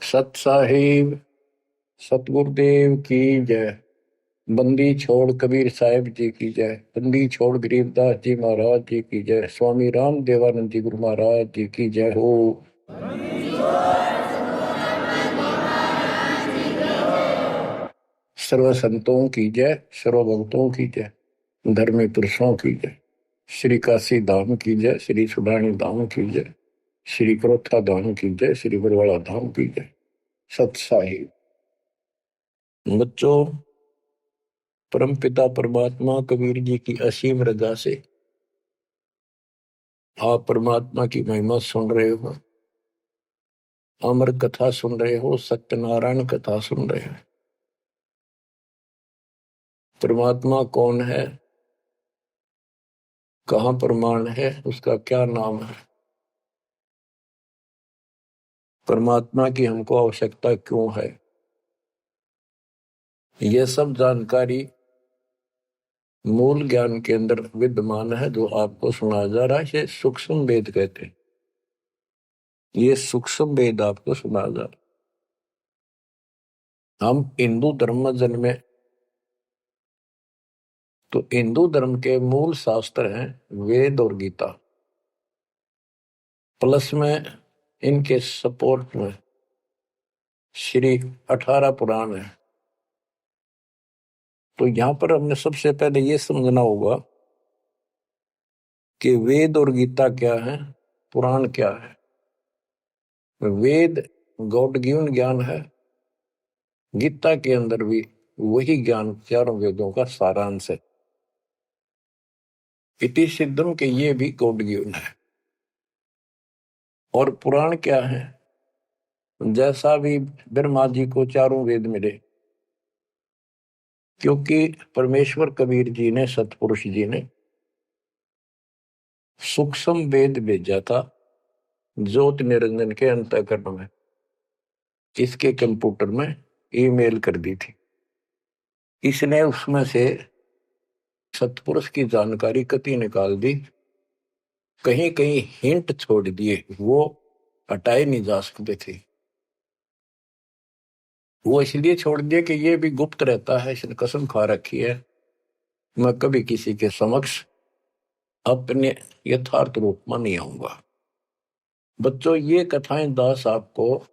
सत साहिब सतगुरुदेव की जय। बंदी छोड़ कबीर साहिब जी की जय। बंदी छोड़ गरीबदास जी महाराज जी की जय। स्वामी राम देवानंद जी गुरु महाराज जी की जय हो। सर्व संतों की जय, सर्व भक्तों की जय, धर्मी पुरुषों की जय। श्री काशी धाम की जय, श्री सुडानी धाम की जय, श्री क्रोथा धाम की जय, श्री बरवाड़ा धाम की जय। सत साहिब बच्चों, परमपिता परमात्मा कबीर जी की असीम रजा से आप परमात्मा की महिमा सुन रहे हो, अमर कथा सुन रहे हो, सत्यनारायण कथा सुन रहे हो। परमात्मा कौन है, कहाँ प्रमाण है, उसका क्या नाम है, परमात्मा की हमको आवश्यकता क्यों है, यह सब जानकारी मूल ज्ञान के अंदर विद्यमान है जो आपको सुनाया जा रहा है। ये सूक्ष्म वेद कहते हैं। ये सूक्ष्म वेद आपको सुनाया जा रहा है। हम हिंदू धर्म में जन्मे तो हिंदू धर्म के मूल शास्त्र हैं वेद और गीता, प्लस में इनके सपोर्ट में श्री 18 पुराण है। तो यहां पर हमने सबसे पहले ये समझना होगा कि वेद और गीता क्या है, पुराण क्या है। वेद गॉड गिवन ज्ञान है, गीता के अंदर भी वही ज्ञान चारों वेदों का सारांश है। इति सिद्धम के ये भी गॉड गिवन है। और पुराण क्या है, जैसा भी ब्रह्मा जी को चारों वेद मिले, क्योंकि परमेश्वर कबीर जी ने, सतपुरुष जी ने सूक्ष्म वेद भेजा था ज्योति निरंजन के अंतःकरण में, इसके कंप्यूटर में ईमेल कर दी थी। इसने उसमें से सतपुरुष की जानकारी कति निकाल दी, कहीं कहीं हिंट छोड़ दिए, वो हटाए नहीं जा सकते थे। वो इसलिए छोड़ दिए कि ये भी गुप्त रहता है, इसने कसम खा रखी है मैं कभी किसी के समक्ष अपने यथार्थ रूप में नहीं आऊंगा। बच्चों, ये कथाएं दास आपको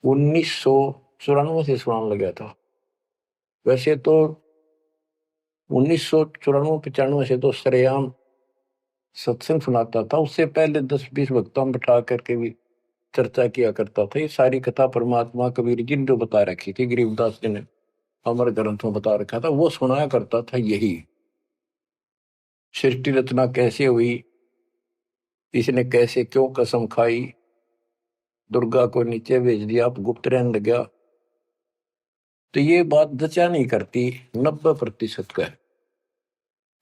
1994 से सुनाने लगा था। वैसे तो 1994-95 से तो सरेआम सत्संग सुनाता था, उससे पहले 10-20 वक्ताओं बिठा करके भी चर्चा किया करता था। ये सारी कथा परमात्मा कबीर जी ने जो बता रखी थी, गरीबदास जी ने अमर ग्रंथ में बता रखा था, वो सुनाया करता था। यही सृष्टि रचना कैसे हुई, इसने कैसे क्यों कसम खाई, दुर्गा को नीचे भेज दिया, आप गुप्त रहने लग गया, तो ये बात जचा नहीं करती 90% का है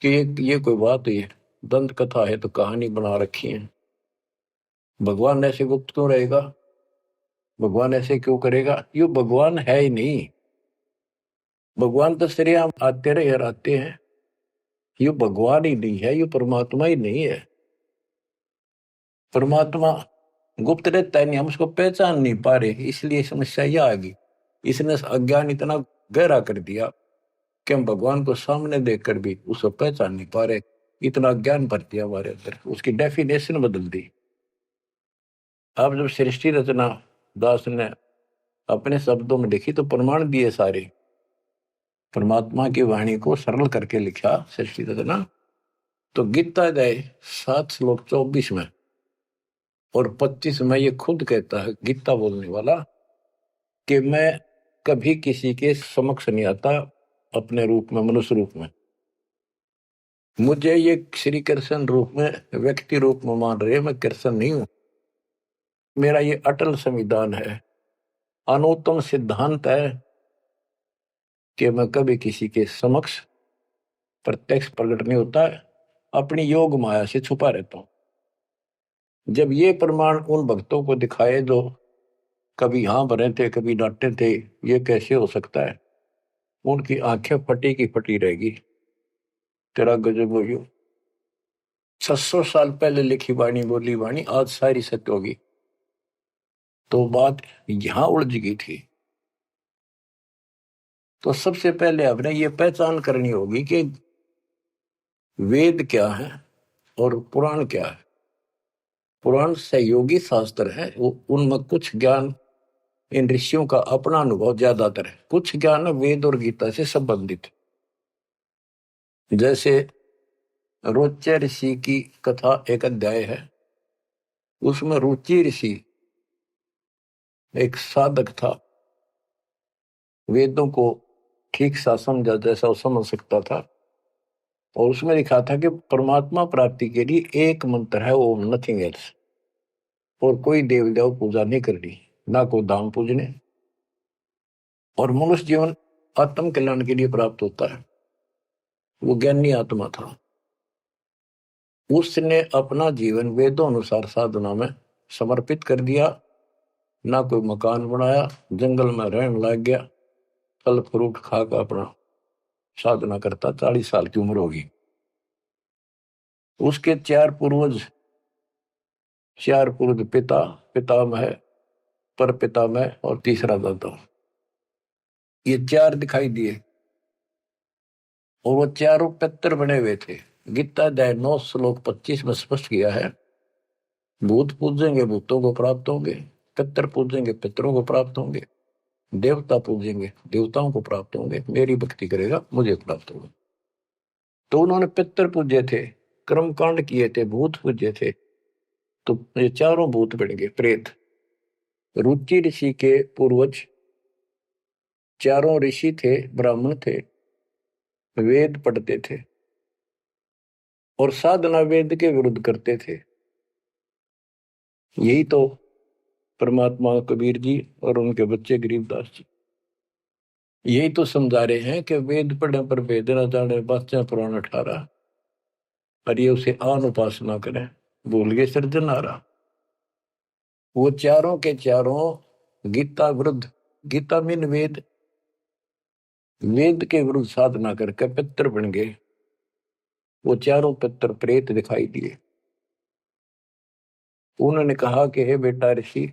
कि ये कोई बात है, दंत कथा है तो कहानी बना रखी है। भगवान ऐसे गुप्त क्यों रहेगा, भगवान ऐसे क्यों करेगा, ये भगवान है ही नहीं। भगवान तो श्रेयाम आते रहे और आते हैं, ये भगवान ही नहीं है, ये परमात्मा ही नहीं है। परमात्मा गुप्त रहता है नहीं, हम उसको पहचान नहीं पा रहे, इसलिए समस्या यह आ गई। इसने अज्ञान इतना गहरा कर दिया कि हम भगवान को सामने देखकर भी उसको पहचान नहीं पा रहे। इतना ज्ञान भर दिया हमारे अंदर, उसकी डेफिनेशन बदल दी। अब जब सृष्टि रचना दास ने अपने शब्दों में लिखी तो प्रमाण दिए सारे, परमात्मा की वाणी को सरल करके लिखा सृष्टि रचना। तो गीता गए 7 श्लोक 24 में और 25 में ये खुद कहता है गीता बोलने वाला कि मैं कभी किसी के समक्ष नहीं आता अपने रूप में, मनुष्य रूप में। मुझे ये श्री कृष्ण रूप में, व्यक्ति रूप में मान रहे, मैं कृष्ण नहीं हूं। मेरा ये अटल संविधान है, अनुत्तम सिद्धांत है कि मैं कभी किसी के समक्ष प्रत्यक्ष प्रकट नहीं होता है, अपनी योग माया से छुपा रहता हूं। जब ये प्रमाण उन भक्तों को दिखाए जो कभी हाँ भरे थे, कभी डांटे थे, ये कैसे हो सकता है, उनकी आंखें फटी की फटी रहेगी। तेरा गजब हो, 600 साल पहले लिखी वाणी, बोली वाणी आज सारी सत्य होगी। तो बात यहां उलझ गई थी। तो सबसे पहले आपने ये पहचान करनी होगी कि वेद क्या है और पुराण क्या है। पुराण सहयोगी शास्त्र है, वो उनमें कुछ ज्ञान इन ऋषियों का अपना अनुभव ज्यादातर है, कुछ ज्ञान वेद और गीता से संबंधित। जैसे रोच्य ऋषि की कथा एक अध्याय है, उसमें रुचि ऋषि एक साधक था, वेदों को ठीक सा समझा जैसा वो समझ सकता था, और उसमें लिखा था कि परमात्मा प्राप्ति के लिए एक मंत्र है, ओम, नथिंग एल्स, और कोई देव देव पूजा नहीं करनी, ना कोई दाम पूजने, और मनुष्य जीवन आत्म कल्याण के लिए प्राप्त होता है। वो ज्ञानी आत्मा था, उसने अपना जीवन वेदों अनुसार साधना में समर्पित कर दिया, ना कोई मकान बनाया, जंगल में रहने लग गया, फल फ्रूट खाकर अपना साधना करता। 40 साल की उम्र होगी। उसके चार पूर्वज पिता, पितामह, पर पितामह और तीसरा दादा, ये चार दिखाई दिए, और वो चारों पितर बने हुए थे। गीता अध्याय 9 श्लोक 25 में स्पष्ट किया है, भूत पूजेंगे भूतों को प्राप्त होंगे, पितर पूजेंगे पितरों को प्राप्त होंगे, देवता पूजेंगे देवताओं को प्राप्त होंगे, मेरी भक्ति करेगा मुझे प्राप्त होगा। तो उन्होंने पितर पूजे थे, कर्मकांड किए थे, भूत पूजे थे, तो ये चारों भूत बन गए प्रेत। रुचि ऋषि के पूर्वज चारों ऋषि थे, ब्राह्मण थे, वेद पढ़ते थे और साधना वेद के विरुद्ध करते थे। यही तो परमात्मा कबीर जी और उनके बच्चे गरीबदास जी यही तो समझा रहे हैं कि वेद पढ़ने पर वेद न जाने, बाचा पुराण 18, और ये उसे आन उपासना करें, भूल गए सृजनहारा। वो चारों के चारों गीता विरुद्ध, गीता मीन वेद, वेद के विरुद्ध साधना करके पितर बन गए। वो चारों पितर प्रेत दिखाई दिए। उन्होंने कहा कि हे बेटा ऋषि,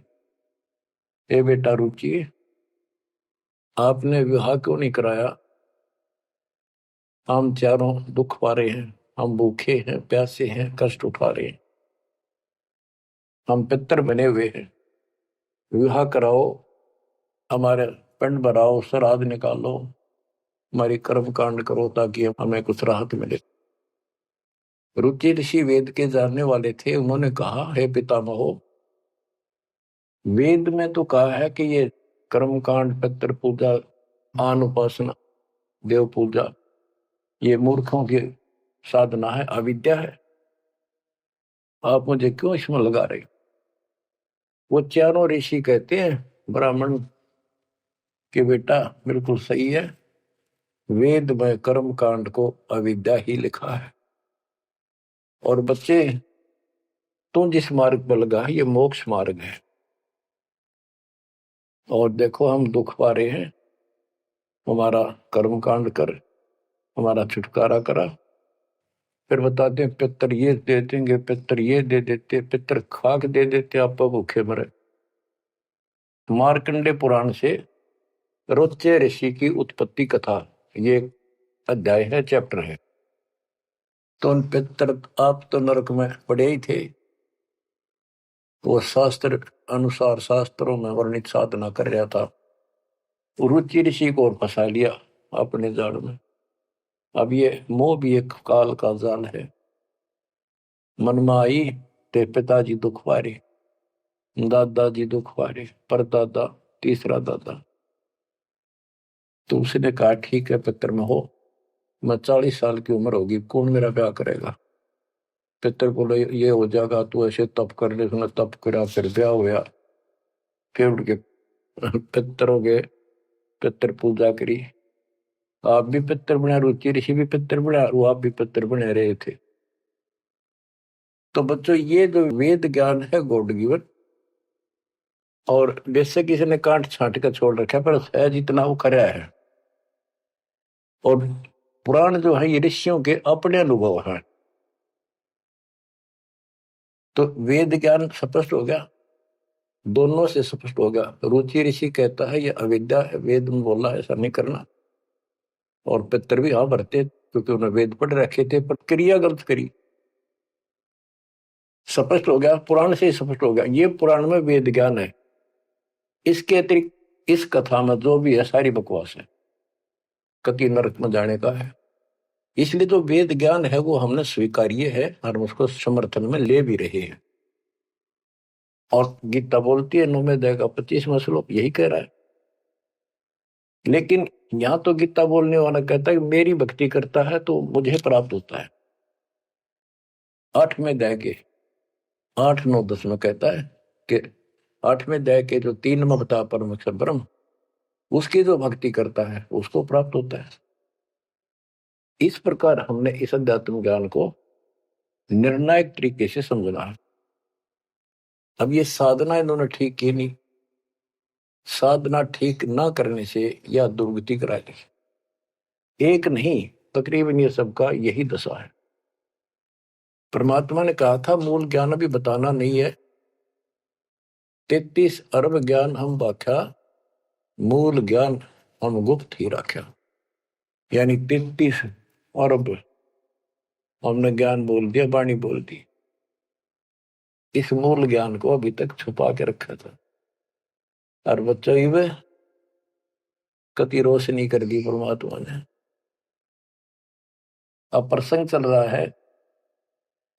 हे बेटा रुचि, आपने विवाह क्यों नहीं कराया? हम चारों दुख पा रहे हैं, हम भूखे हैं, प्यासे हैं, कष्ट उठा रहे हैं, हम पितर बने हुए हैं, विवाह कराओ, हमारे पिंड भराओ, श्राद्ध निकालो, हमारी कर्म कांड करो ताकि हमें कुछ राहत मिले। रुचि ऋषि वेद के जानने वाले थे। उन्होंने कहा, हे पितामहो, वेद में तो कहा है कि ये कर्म कांड, पितर पूजा, आन उपासना, देव पूजा, ये मूर्खों की साधना है, अविद्या है, आप मुझे क्यों इसमें लगा रहे? वो चारों ऋषि कहते हैं ब्राह्मण के बेटा बिल्कुल सही है, वेद में कर्म कांड को अविद्या ही लिखा है, और बच्चे तू जिस मार्ग पर लगा है ये मोक्ष मार्ग है, और देखो हम दुख पा रहे हैं, हमारा कर्म कांड कर, हमारा छुटकारा करा। फिर बताते हैं पितर ये दे देंगे, पितर ये दे देते, पितर खाक दे देते, आप भूखे मरे। मार्कंडे पुराण से रोच्य ऋषि की उत्पत्ति कथा, ये अध्याय है, चैप्टर है। तो उन पितर, आप तो नरक में पड़े ही थे, वो शास्त्र अनुसार शास्त्रों में वर्णित साधना कर रहा था, रुचि ऋषि को और फंसा लिया अपने जाल में। अब ये मोह भी एक काल का जाल है। मन में आई ते पिताजी दुख पारे, दादाजी दुख पारे, परदादा, तीसरा दादा। तो उसने कहा ठीक है पितर में हो, मैं 40 साल की उम्र होगी, कौन मेरा ब्याह करेगा? पितर बोले ये हो जाएगा, तू ऐसे तप कर ले। उसने तप करा, फिर ब्याह हुआ, फिर उनके पितर हो गए, पितर पूजा करी, आप भी पितर बना, रुचि ऋषि भी पितर बना, वो आप भी पितर बने रहे थे। तो बच्चों ये जो वेद ज्ञान है गॉड गिवन, और बेशक किसी ने कांट छांट कर छोड़ रखा है, पर सहज इतना वो कराया है। और पुराण जो है ये ऋषियों के अपने अनुभव हैं। तो वेद ज्ञान स्पष्ट हो गया। दोनों से स्पष्ट हो गया। रुचि ऋषि कहता है ये अविद्या है, वेद में बोला है ऐसा नहीं करना, और पितर भी हाँ भरते क्योंकि उन्होंने वेद पढ़ रखे थे, पर क्रिया गलत करी। स्पष्ट हो गया, पुराण से ही स्पष्ट हो गया, ये पुराण में वेद ज्ञान है। इसके अतिरिक्त इस कथा में जो भी है सारी बकवास है, कति नरक में जाने का है। इसलिए जो वेद ज्ञान है वो हमने स्वीकार्य है और उसको समर्थन में ले भी रहे हैं। और गीता बोलती है 9वें अध्याय का 25वां श्लोक यही कह रहा है। लेकिन यहां तो गीता बोलने वाला कहता है कि मेरी भक्ति करता है तो मुझे प्राप्त होता है। 8वें अध्याय के 8, 9, 10 में कहता है कि 8वें अध्याय के जो 3 में बता परम अक्षर ब्रह्म, उसकी जो भक्ति करता है उसको प्राप्त होता है। इस प्रकार हमने इस अध्यात्म ज्ञान को निर्णायक तरीके से समझना है। अब ये साधना इन्होंने ठीक की नहीं, साधना ठीक ना करने से यह दुर्गति कराएगी। एक नहीं, तकरीबन ये सबका यही दशा है। परमात्मा ने कहा था मूल ज्ञान अभी बताना नहीं है, 33 अरब ज्ञान हम व्याख्या, मूल ज्ञान हम गुप्त ही रख्या। यानी 33 अरब हमने ज्ञान बोल दिया, वाणी बोल दी, इस मूल ज्ञान को अभी तक छुपा के रखा था। और बच्चों ही कति रोशनी कर दी परमात्मा ने। अब प्रसंग चल रहा है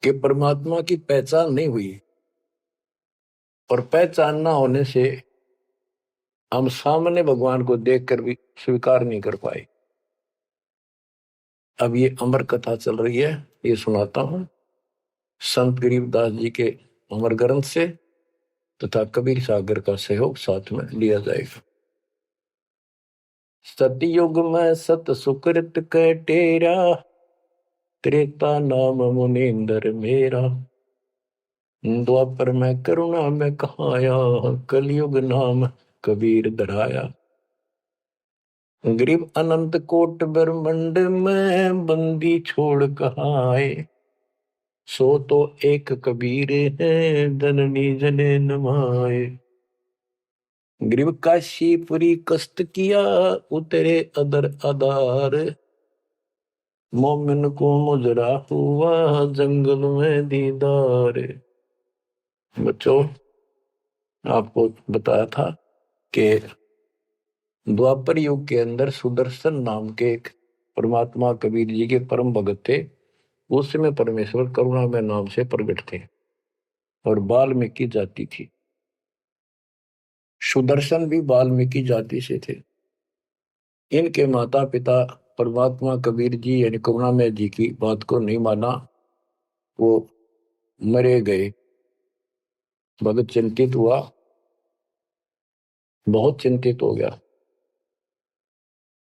कि परमात्मा की पहचान नहीं हुई, और पहचान ना होने से हम सामने भगवान को देखकर भी स्वीकार नहीं कर पाए। अब ये अमर कथा चल रही है, ये सुनाता हूं संत गरीबदास जी के अमर ग्रंथ से, तथा कबीर सागर का सहयोग साथ में लिया जाएगा। सतयुग में सत सुकृत के टेरा, त्रेता नाम मुनींद्र मेरा, द्वापर में करुणा में कहाया, कलयुग नाम कबीर धराया। गरीब अनंत कोट ब्रह्मंड में बंदी छोड़ कहाए, सो तो एक कबीर है जननी जने नमाए। गरीब काशीपुरी कष्ट किया, उतरे अदर आधार, मोमिन को मुजरा हुआ जंगल में दीदार। बच्चों आपको बताया था कि द्वापर युग के अंदर सुदर्शन नाम के एक परमात्मा कबीर जी के परम भगत थे। उस समय परमेश्वर करुणा में नाम से प्रकट थे और वाल्मीकि जाति थी। सुदर्शन भी वाल्मीकि जाति से थे। इनके माता पिता परमात्मा कबीर जी यानी करुणामय जी की बात को नहीं माना, वो मरे गए। भगत चिंतित हुआ, बहुत चिंतित हो गया।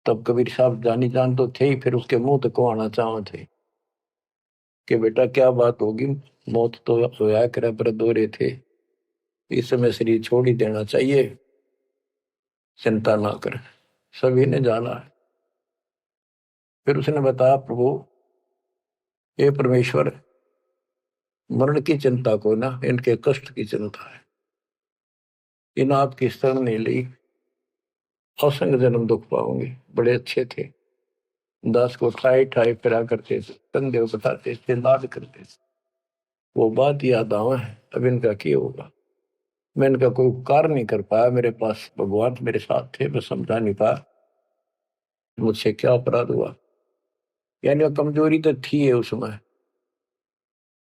तब कबीर साहब जानी जान तो थे ही, फिर उसके मुंह तक को आना चाह थे कि बेटा क्या बात होगी, मौत तो होया करे पर दौरे थे, इस समय शरीर छोड़ ही देना चाहिए, चिंता ना कर। सभी ने जाना है। फिर उसने बताया प्रभु ये परमेश्वर, मरण की चिंता को ना, इनके कष्ट की चिंता है। इन आपकी शरण नहीं ली, असंग जन्म दुख पाओगे। बड़े अच्छे थे, दास को ठाई ठाई फिरा करते थे, कंधे बताते थे, लाद करते थे। वो बात याद आवा है, अब इनका क्या होगा। मैं इनका कोई उपकार नहीं कर पाया, मेरे पास भगवान मेरे साथ थे, मैं समझा नहीं पाया मुझसे क्या अपराध हुआ। यानी वो कमजोरी तो थी है उसमें।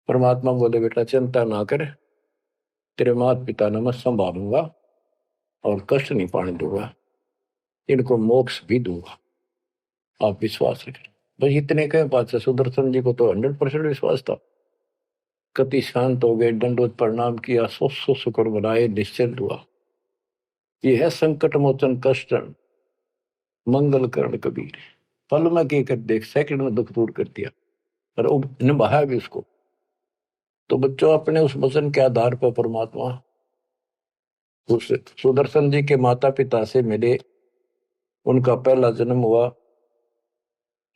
परमात्मा बोले बेटा चिंता ना कर, तेरे माता पिता ने मैं संभालूंगा और कष्ट नहीं पाने दूंगा, इनको मोक्ष भी दूंगा, आप विश्वास रखें। बस इतने कहे बात से सुदर्शन जी को तो 100% विश्वास था। कति शांत हो गए, दंडोत प्रणाम किया, सौ शुक्र बनाए, निश्चिंत हुआ। ये है संकट मोचन कष्ट मंगल करण कबीर। पल में के कर देख, सेकंड में दुख दूर कर दिया, पर निभाया भी उसको। तो बच्चों अपने उस वचन के आधार पर परमात्मा उस सुदर्शन जी के माता पिता से मिले। उनका पहला जन्म हुआ,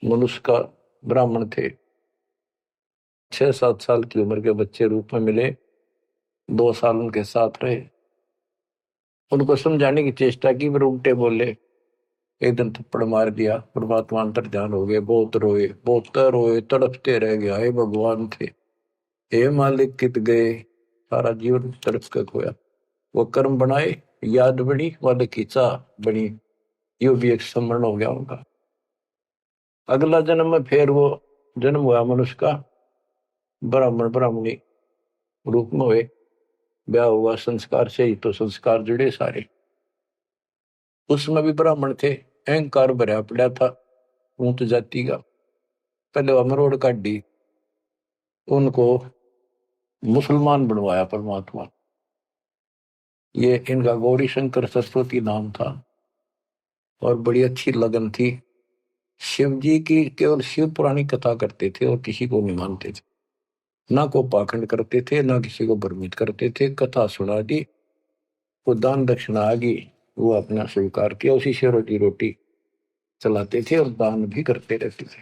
मनुष्य का ब्राह्मण थे। 6-7 साल की उम्र के बच्चे रूप में मिले, 2 साल उनके साथ रहे। उनको समझाने की चेष्टा की, पर उल्टे बोले। एक दिन थप्पड़ मार दिया, परमात्मा अंतर ध्यान हो गए, बहुत रोए, तड़पते रह गए, हे भगवान थे, हे मालिक कित गए, सारा जीवन तड़प कर खोया। वो कर्म बनाए, याद बनी, मालिक की चाह बनी, यो भी एक स्मरण हो गया उनका। अगला जन्म में फिर वो जन्म हुआ मनुष्य का, ब्राह्मण ब्राह्मणी रूप में हुए, ब्याह हुआ, संस्कार से ही तो संस्कार जुड़े सारे। उसमें भी ब्राह्मण थे, अहंकार भरा पड़ा था ऊंच जाति का। पहले वो मरोड़ काटी, उनको मुसलमान बनवाया परमात्मा। ये इनका गौरी शंकर सरस्वती नाम था, और बड़ी अच्छी लगन थी। शिव जी की केवल शिव पुराणी कथा करते थे और किसी को नहीं मानते थे, ना को पाखंड करते थे, ना किसी को भ्रमित करते थे। कथा सुना दी, वो दान दक्षिणा आ गई, वो अपना स्वीकार किया, उसी से रोटी रोटी चलाते थे और दान भी करते रहते थे,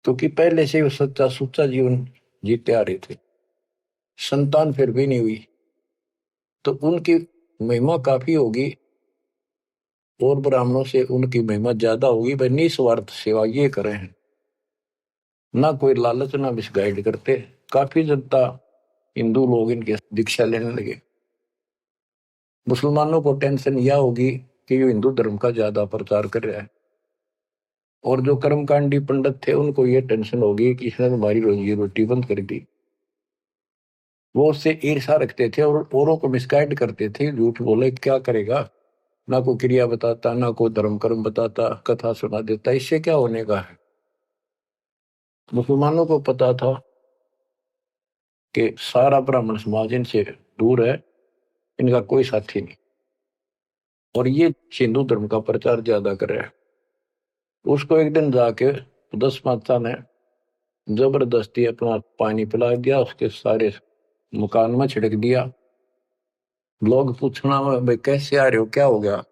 क्योंकि पहले से वो सच्चा सुच्चा जीवन जीते आ रहे थे। संतान फिर भी नहीं हुई, तो उनकी महिमा काफी होगी, और ब्राह्मणों से उनकी महिमा ज्यादा होगी। भाई निस्वार्थ सेवा ये करे हैं, ना कोई लालच, ना मिसगाइड करते। काफी जनता हिंदू लोग इनके दीक्षा लेने लगे। मुसलमानों को टेंशन यह होगी कि ये हिंदू धर्म का ज्यादा प्रचार कर रहा है, और जो कर्मकांडी पंडित थे उनको ये टेंशन होगी कि इसने हमारी रोजी रोटी बंद कर दी। वो उससे ईर्षा रखते थे और औरों को मिसगाइड करते थे, झूठ बोले क्या करेगा, ना कोई क्रिया बताता, ना कोई धर्म कर्म बताता, कथा सुना देता, इससे क्या होने का है। मुसलमानों को पता था कि सारा ब्राह्मण समाज इनसे दूर है, इनका कोई साथी नहीं, और ये हिंदू धर्म का प्रचार ज्यादा कर रहा है। उसको एक दिन जाके 10 माता ने जबरदस्ती अपना पानी पिला दिया, उसके सारे मकान में छिड़क दिया। लोग पूछना, भाई कैसे आ रहे हो, क्या हो गया?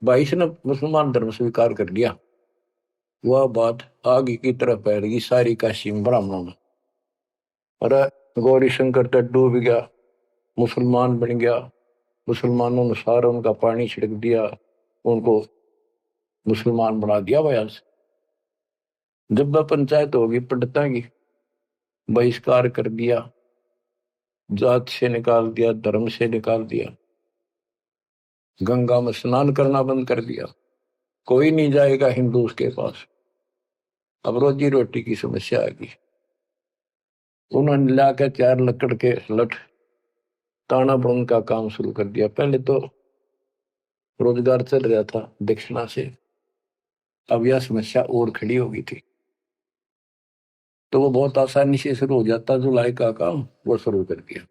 भाई ने मुसलमान धर्म स्वीकार कर लिया। वह बात आगे की तरफ फैल गई सारी काशी में, ब्राह्मणों में। अरे गौरी शंकर तो डूब गया, मुसलमान बन गया, मुसलमानों ने सारा उनका पानी छिड़क दिया, उनको मुसलमान बना दिया। भाई आज जब वह पंचायत होगी पंडिता की, बहिष्कार कर दिया, जात से निकाल दिया, धर्म से निकाल दिया, गंगा में स्नान करना बंद कर दिया, कोई नहीं जाएगा हिंदू उसके पास। अब रोजी रोटी की समस्या आ गई। उन्होंने लाकर 4 लकड़ के लठ ताना बुन का काम शुरू कर दिया। पहले तो रोजगार चल रहा था दक्षिणा से, अब यह समस्या और खड़ी हो गई थी, तो वो बहुत आसानी से शुरू हो जाता। जुलाई का काम वो शुरू कर दिया।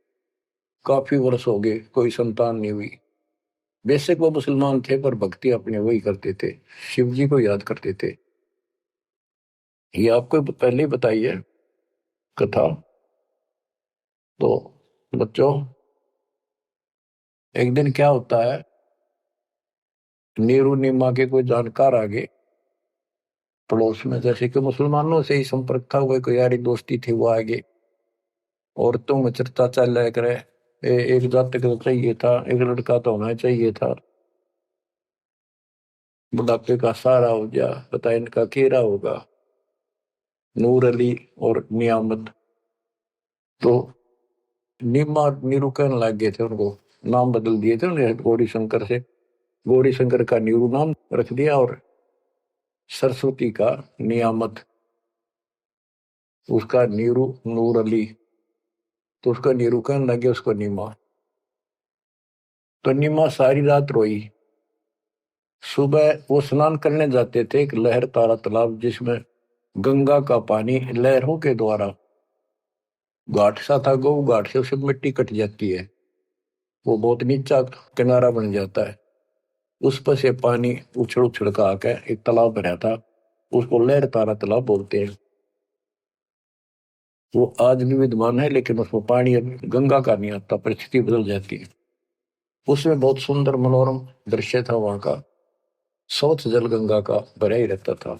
काफी वर्ष हो गए, कोई संतान नहीं हुई। बेशक वो मुसलमान थे, पर भक्ति अपने वही करते थे, शिव जी को याद करते थे। ये आपको पहले ही बताइए कथा। तो बच्चों, एक दिन क्या होता है, नीरू नीमा के कोई जानकार आगे पड़ोस में, जैसे कि मुसलमानों से ही संपर्क था, वो कोई यारी दोस्ती थी, वो आगे औरतों में चर्चा चल रहा करे, एक जातक तो चाहिए था, एक लड़का तो होना चाहिए था, बुढ़ापे का सहारा हो गया, पता इनका केरा होगा। नूर अली और नियामत। तो नीमा नीरू कहने लग गए थे, उनको नाम बदल दिए थे उन्हें, गौरी शंकर से गौरी शंकर का नीरू नाम रख दिया, और सरस्वती का नियामत, उसका नीरू नूर अली, तो उसका नीरू कहने लगे उसको नीमा। तो नीमा सारी रात रोई। सुबह वो स्नान करने जाते थे एक लहर तारा तालाब, जिसमें गंगा का पानी लहरों के द्वारा, घाट सा था गौ घाट से, उससे मिट्टी कट जाती है, वो बहुत नीचा किनारा बन जाता है, उस पर से पानी उछल उछल का आकर एक तालाब बना था, उसको लहर तारा तालाब बोलते हैं। वो आज भी विद्यमान है, लेकिन उसमें पानी अब गंगा का नहीं आता, परिस्थिति बदल जाती है। उसमें बहुत सुंदर मनोरम दृश्य था वहां का, स्वच्छ जल गंगा का भरा ही रहता था,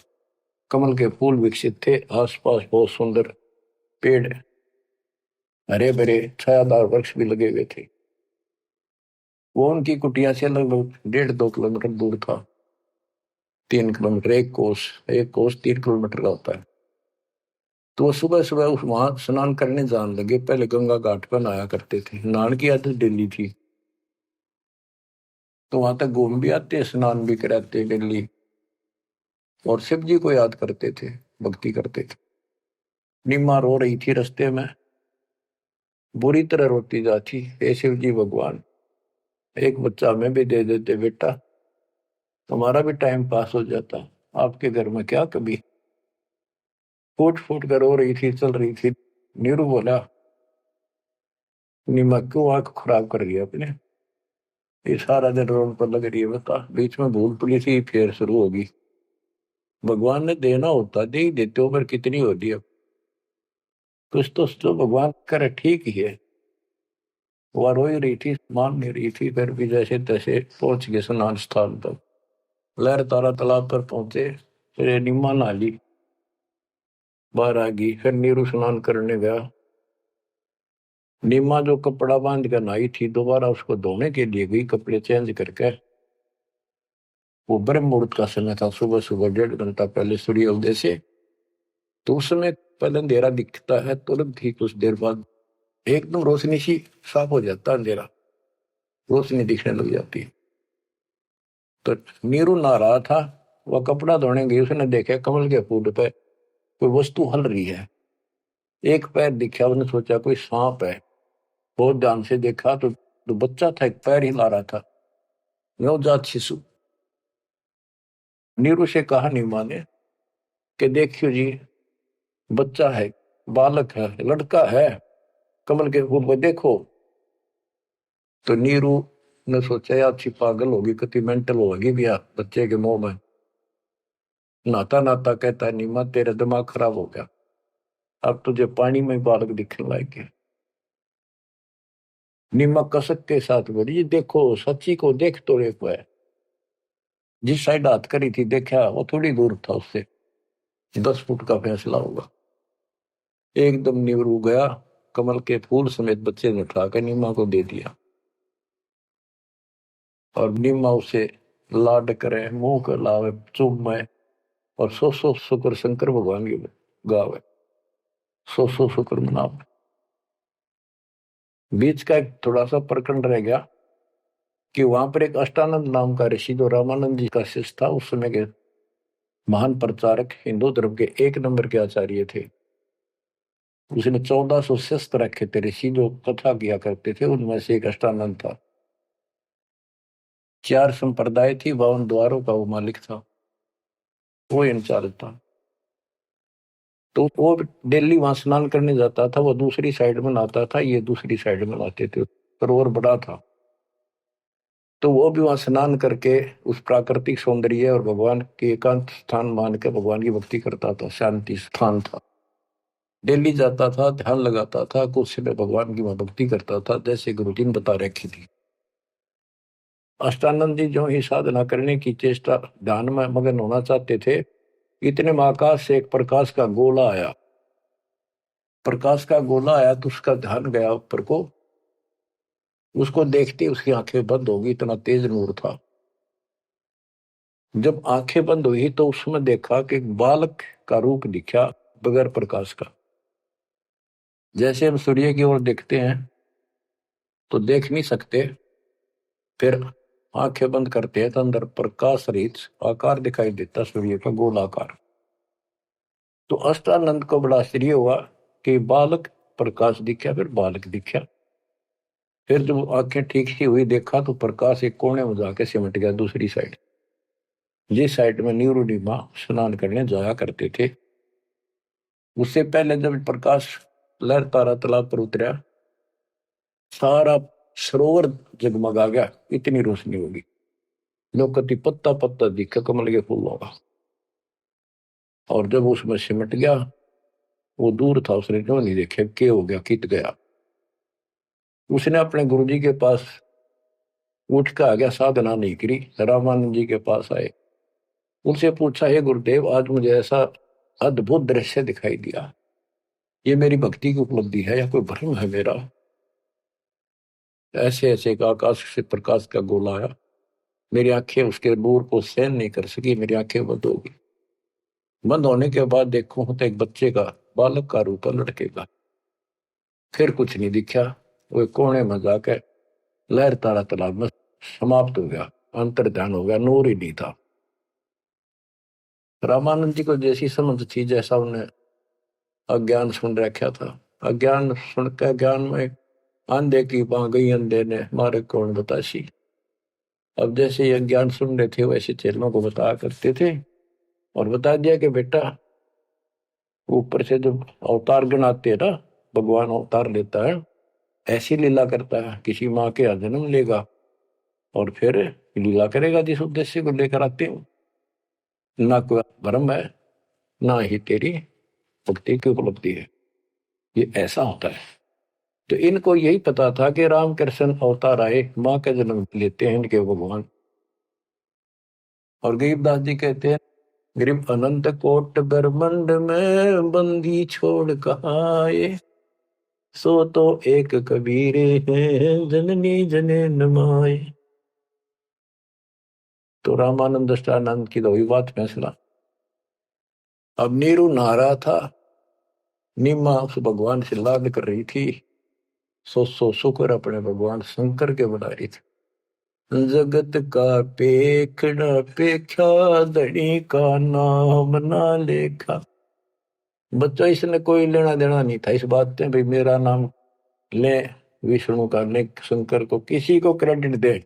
कमल के फूल विकसित थे, आसपास बहुत सुंदर पेड़, हरे भरे छायादार वृक्ष भी लगे हुए थे। वो उनकी कुटिया से लगभग 1.5-2 किलोमीटर दूर था। 3 किलोमीटर, एक कोस 3 किलोमीटर का होता है। तो वो सुबह सुबह उस वहां स्नान करने जाने लगे। पहले गंगा घाट पर नहाया करते थे, नहान की आदत डेली थी। तो वहां तक घूम भी आते, स्नान भी कराते डेली, और शिव जी को याद करते थे, भक्ति करते थे। निम्मा रो रही थी रास्ते में, बुरी तरह रोती जाती, हे शिव जी भगवान, एक बच्चा हमें भी दे देते बेटा, हमारा भी टाइम पास हो जाता, आपके घर में क्या कभी। फूट फूट कर रो रही थी, चल रही थी। नीरू बोला, निम्मा क्यों आंख खराब कर रही है अपने, ये सारा दिन रोड पर लग रही है, बता बीच में भूल पड़ी थी फिर शुरू होगी। भगवान ने देना होता दे ही देते हो, पर कितनी होती है। कुछ तो भगवान करे ठीक ही है। वह रो ही रही थी, मान नहीं रही थी, फिर भी जैसे तैसे पहुंच गए स्नान स्थान तक। लहर तारा तालाब पर पहुंचे, फिर निम्मा नहा ली, बाहर आ गई। फिर नीरू स्नान करने गया। निम्मा जो कपड़ा बांध कर नहाई थी, दोबारा उसको धोने के लिए गई, कपड़े चेंज करके। वो ब्रह्म मुहूर्त का समय था, सुबह सुबह 1.5 घंटा पहले सूर्य उदय से। तो उस समय पहले अंधेरा दिखता है, तुरंत ही कुछ देर बाद एकदम रोशनी सी साफ हो जाता है, अंधेरा रोशनी दिखने लग जाती है। तो नीरू नहा रहा था, वह कपड़ा धोने गई, उसने देखा कमल के फूल पे कोई वस्तु हल रही है। एक पैर दिखा, उसने सोचा कोई सांप है। बहुत ध्यान से देखा तो बच्चा था, एक पैर हिला रहा था, नवजात शिशु। नीरू से कहा नीमा ने कि देखियो जी, बच्चा है, बालक है, लड़का है, कमल के फूल को देखो। तो नीरू ने सोचा यार अच्छी पागल होगी, कति मेंटल होगी भी यार बच्चे के मुंह में। नहाता नहाता कहता है, नीमा तेरा दिमाग खराब हो गया, अब तुझे पानी में बालक दिखने लायक। नीमा कसक के साथ बोली, देखो सच्ची को देख तो देखो है। जिस साइड हाथ करी थी देखा, वो थोड़ी दूर था उससे, 10 फुट का फैसला होगा। एकदम नीरू गया, कमल के फूल समेत बच्चे ने उठाकर नीमा को दे दिया। और नीमा उसे लाड करे, मुंह कर लावे, चूमे, और सौ शुक्र शंकर भगवान की गावे, सौ शुक्र मनावे। बीच का एक थोड़ा सा प्रकरण रह गया कि वहां पर एक अष्टानंद नाम का ऋषि, जो रामानंद जी का शिष्य था, उस समय के महान प्रचारक, हिंदू धर्म के 1 नंबर के आचार्य थे। उसने 1400 शस्त्र रखे थे ऋषि, जो कथा किया करते थे, उनमें से एक अष्टानंद था। 4 संप्रदाय थी, 52 द्वारों का वो मालिक था, वो इंचार्ज था। तो वो दिल्ली वहां स्नान करने जाता था, वो दूसरी साइड में नहाता था, ये दूसरी साइड में नहाते थे, सरोवर बड़ा था। तो वो भी वहां स्नान करके उस प्राकृतिक सौंदर्य और भगवान के एकांत स्थान मान के भगवान की भक्ति करता था, शांति स्थान था। दिल्ली जाता था, ध्यान लगाता था, कुछ समय भगवान की वहां भक्ति करता था, जैसे गुरु जी ने बता रखी थी। अष्टानंद जी जो ही साधना करने की चेष्टा, ध्यान में मगन होना चाहते थे, इतने में आकाश से एक प्रकाश का गोला आया। प्रकाश का गोला आया तो उसका ध्यान गया ऊपर को, उसको देखते उसकी आंखें बंद हो गई, इतना तेज नूर था। जब आंखें बंद हुई तो उसमें देखा कि एक बालक का रूप दिखा, बगैर प्रकाश का। जैसे हम सूर्य की ओर देखते हैं तो देख नहीं सकते, फिर आंखें बंद करते हैं तो अंदर प्रकाश रहित आकार दिखाई देता, सूर्य का गोलाकार। तो अष्टानंद को बड़ा आश्चर्य हुआ कि बालक प्रकाश दिखा, फिर बालक दिखा। फिर जब आंखें ठीक सी हुई, देखा तो प्रकाश एक कोने में जाके सिमट गया दूसरी साइड, जिस साइड में नीरू नीमा स्नान करने जाया करते थे। उससे पहले जब प्रकाश लहर तारा तालाब पर उतरा, सारा सरोवर जगमगा गया, इतनी रोशनी होगी। लोकति पत्ता पत्ता दिखा कमल के फूलों का। और जब उसमें सिमट गया, वो दूर था, उसने जो नहीं देखा क्या हो गया, कित गया। उसने अपने गुरुजी के पास उठ के आ गया, साधना नहीं करी, रामानंद जी के पास आए। उनसे पूछा, हे गुरुदेव, आज मुझे ऐसा अद्भुत दृश्य दिखाई दिया, ये मेरी भक्ति की उपलब्धि है या कोई भ्रम है मेरा? ऐसे ऐसे का आकाश से प्रकाश का गोला आया, मेरी आंखें उसके नूर को सहन नहीं कर सकी, मेरी आंखें बंद हो गई। बंद होने के बाद देखो तो एक बच्चे का, बालक का रूप है, लड़के का। फिर कुछ नहीं दिखा। वो कोने में जाकर लहर तारा तालाब में समाप्त हो गया, अंतर ध्यान हो गया, नूर ही नहीं था। रामानंद जी को जैसी समझ थी, जैसा उन्हें अज्ञान सुन रखा था, अज्ञान सुन के ज्ञान में अंधे की बां गई, अंधे ने मारे कौन बतासी। अब जैसे ये ज्ञान सुन रहे थे वैसे चेलों को बताया करते थे, और बता दिया कि बेटा ऊपर से जब अवतार गण आते हैं ना, भगवान अवतार लेता है, ऐसी लीला करता है, किसी माँ के यहाँ जन्म लेगा और फिर लीला करेगा जिस उद्देश्य को लेकर आते हो। ना कोई भ्रम है, ना ही तेरी भक्ति की उपलब्धि है, ये ऐसा होता है। तो इनको यही पता था कि रामकृष्ण अवतार आए, माँ का जन्म लेते हैं इनके भगवान। और गरीबदास जी कहते हैं, गरीब अनंत कोट ब्रह्मंड में बंदी छोड़ कहाँ आए, सो तो एक कबीरे हैं जननी जने नमाए। तो रामानंद दृष्टानंद की तो वही बात फैसला। अब नीरू नहा रहा था, नीमा उस भगवान से लाड कर रही थी, सो शुक्र अपने भगवान शंकर के बना रही थी। जगत का पेखड़ा पेख्या, धनी का नाम ना लेखा। बच्चा इसने कोई लेना देना नहीं था इस बात से, भाई मेरा नाम ले विष्णु का, ले शंकर को, किसी को क्रेडिट दे,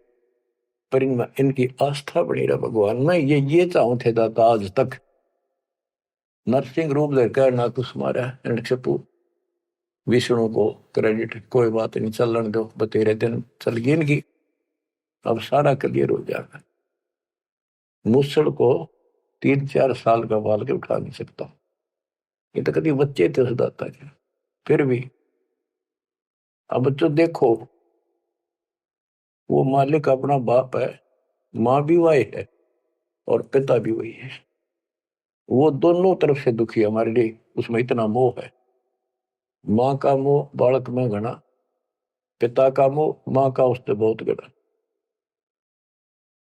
पर इनकी आस्था बनी रहा भगवान में। ये चाहूं थे दाता आज तक। नरसिंह रूप लेकर ना कुछ मारा हिरण्यकशिपु, विष्णु को क्रेडिट कोई बात नहीं, चलन दो, बतेरे दिन चल गई इनकी, अब सारा क्लियर हो जाएगा। मूसड़ को 3-4 साल का बाल के उठा नहीं सकता, ये तो कभी बच्चे थे उस दाता के। फिर भी अब बच्चों देखो, वो मालिक अपना बाप है, माँ भी वही है और पिता भी वही है। वो दोनों तरफ से दुखी है हमारे लिए, उसमें इतना मोह है। माँ का मोह बालक में घना, पिता का मोह माँ का उससे बहुत घना।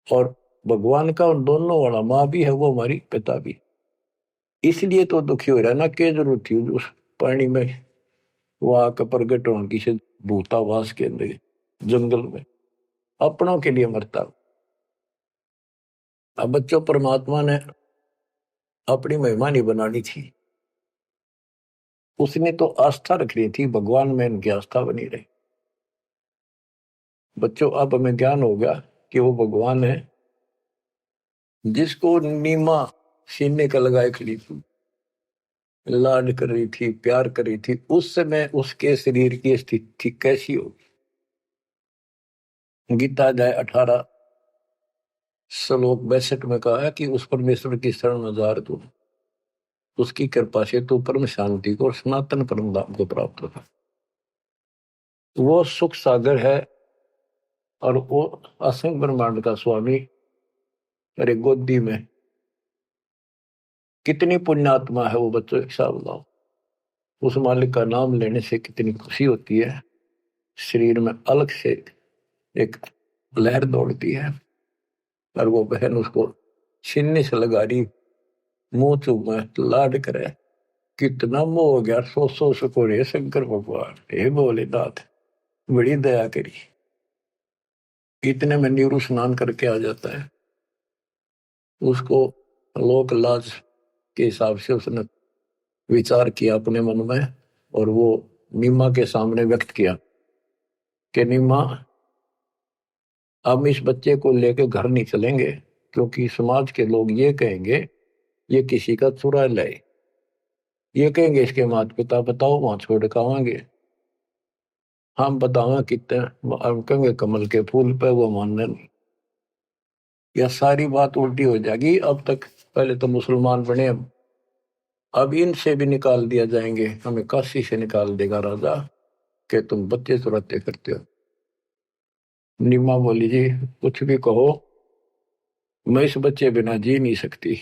और भगवान का उन दोनों वाला, माँ भी है वो हमारी, पिता भी। इसलिए तो दुखी हो रहा है ना, क्या जरूरत थी उस पानी में वो आकर प्रगट होने की, से भूतावास के अंदर जंगल में अपनों के लिए मरता। अब बच्चों परमात्मा ने अपनी महिमा नहीं बनानी थी, उसने तो आस्था रख रही थी भगवान में, इनकी आस्था बनी रही। बच्चों अब हमें ज्ञान हो गया कि वो भगवान है जिसको नीमा सीने का लगाए खड़ी थी, लाड कर रही थी, प्यार कर रही थी। उस समय उसके शरीर की स्थिति कैसी होगी। गीता अध्याय 18 श्लोक 62 में कहा है कि उस परमेश्वर की शरण में जा तू, उसकी कृपा से तू परम शांति को और सनातन परम धाम को प्राप्त होगा। वो सुख सागर है और वो असंख्य ब्रह्मांड का स्वामी। अरे गोदी में कितनी पुण्यात्मा है वो बच्चों, एक हिसाब लगाओ। उस मालिक का नाम लेने से कितनी खुशी होती है, शरीर में अलग से एक लहर दौड़ती है। और वो बहन उसको सीने से लगा रही, मुंह चूमे, लाड करे, कितना मोह हो गया। सो शुक्र हे शंकर भगवान, हे भोलेनाथ, बड़ी दया करी। इतने में नीरू स्नान करके आ जाता है। उसको लोक लाज के हिसाब से उसने विचार किया अपने मन में, और वो नीमा के सामने व्यक्त किया कि नीमा, हम इस बच्चे को लेकर घर नहीं चलेंगे, क्योंकि समाज के लोग ये कहेंगे ये किसी का चुरा लाए, ये कहेंगे इसके माता पिता, बताओ वहां छोड़ के आवांगे। हम बतावा कितने, हम कहेंगे कमल के फूल पे, वो मानने नहीं। यह सारी बात उल्टी हो जाएगी। अब तक पहले तो मुसलमान बने, अब इनसे भी निकाल दिया जाएंगे, हमें काशी से निकाल देगा राजा कि तुम बच्चे चुराते करते हो। नीमा बोली, जी कुछ भी कहो, मैं इस बच्चे बिना जी नहीं सकती।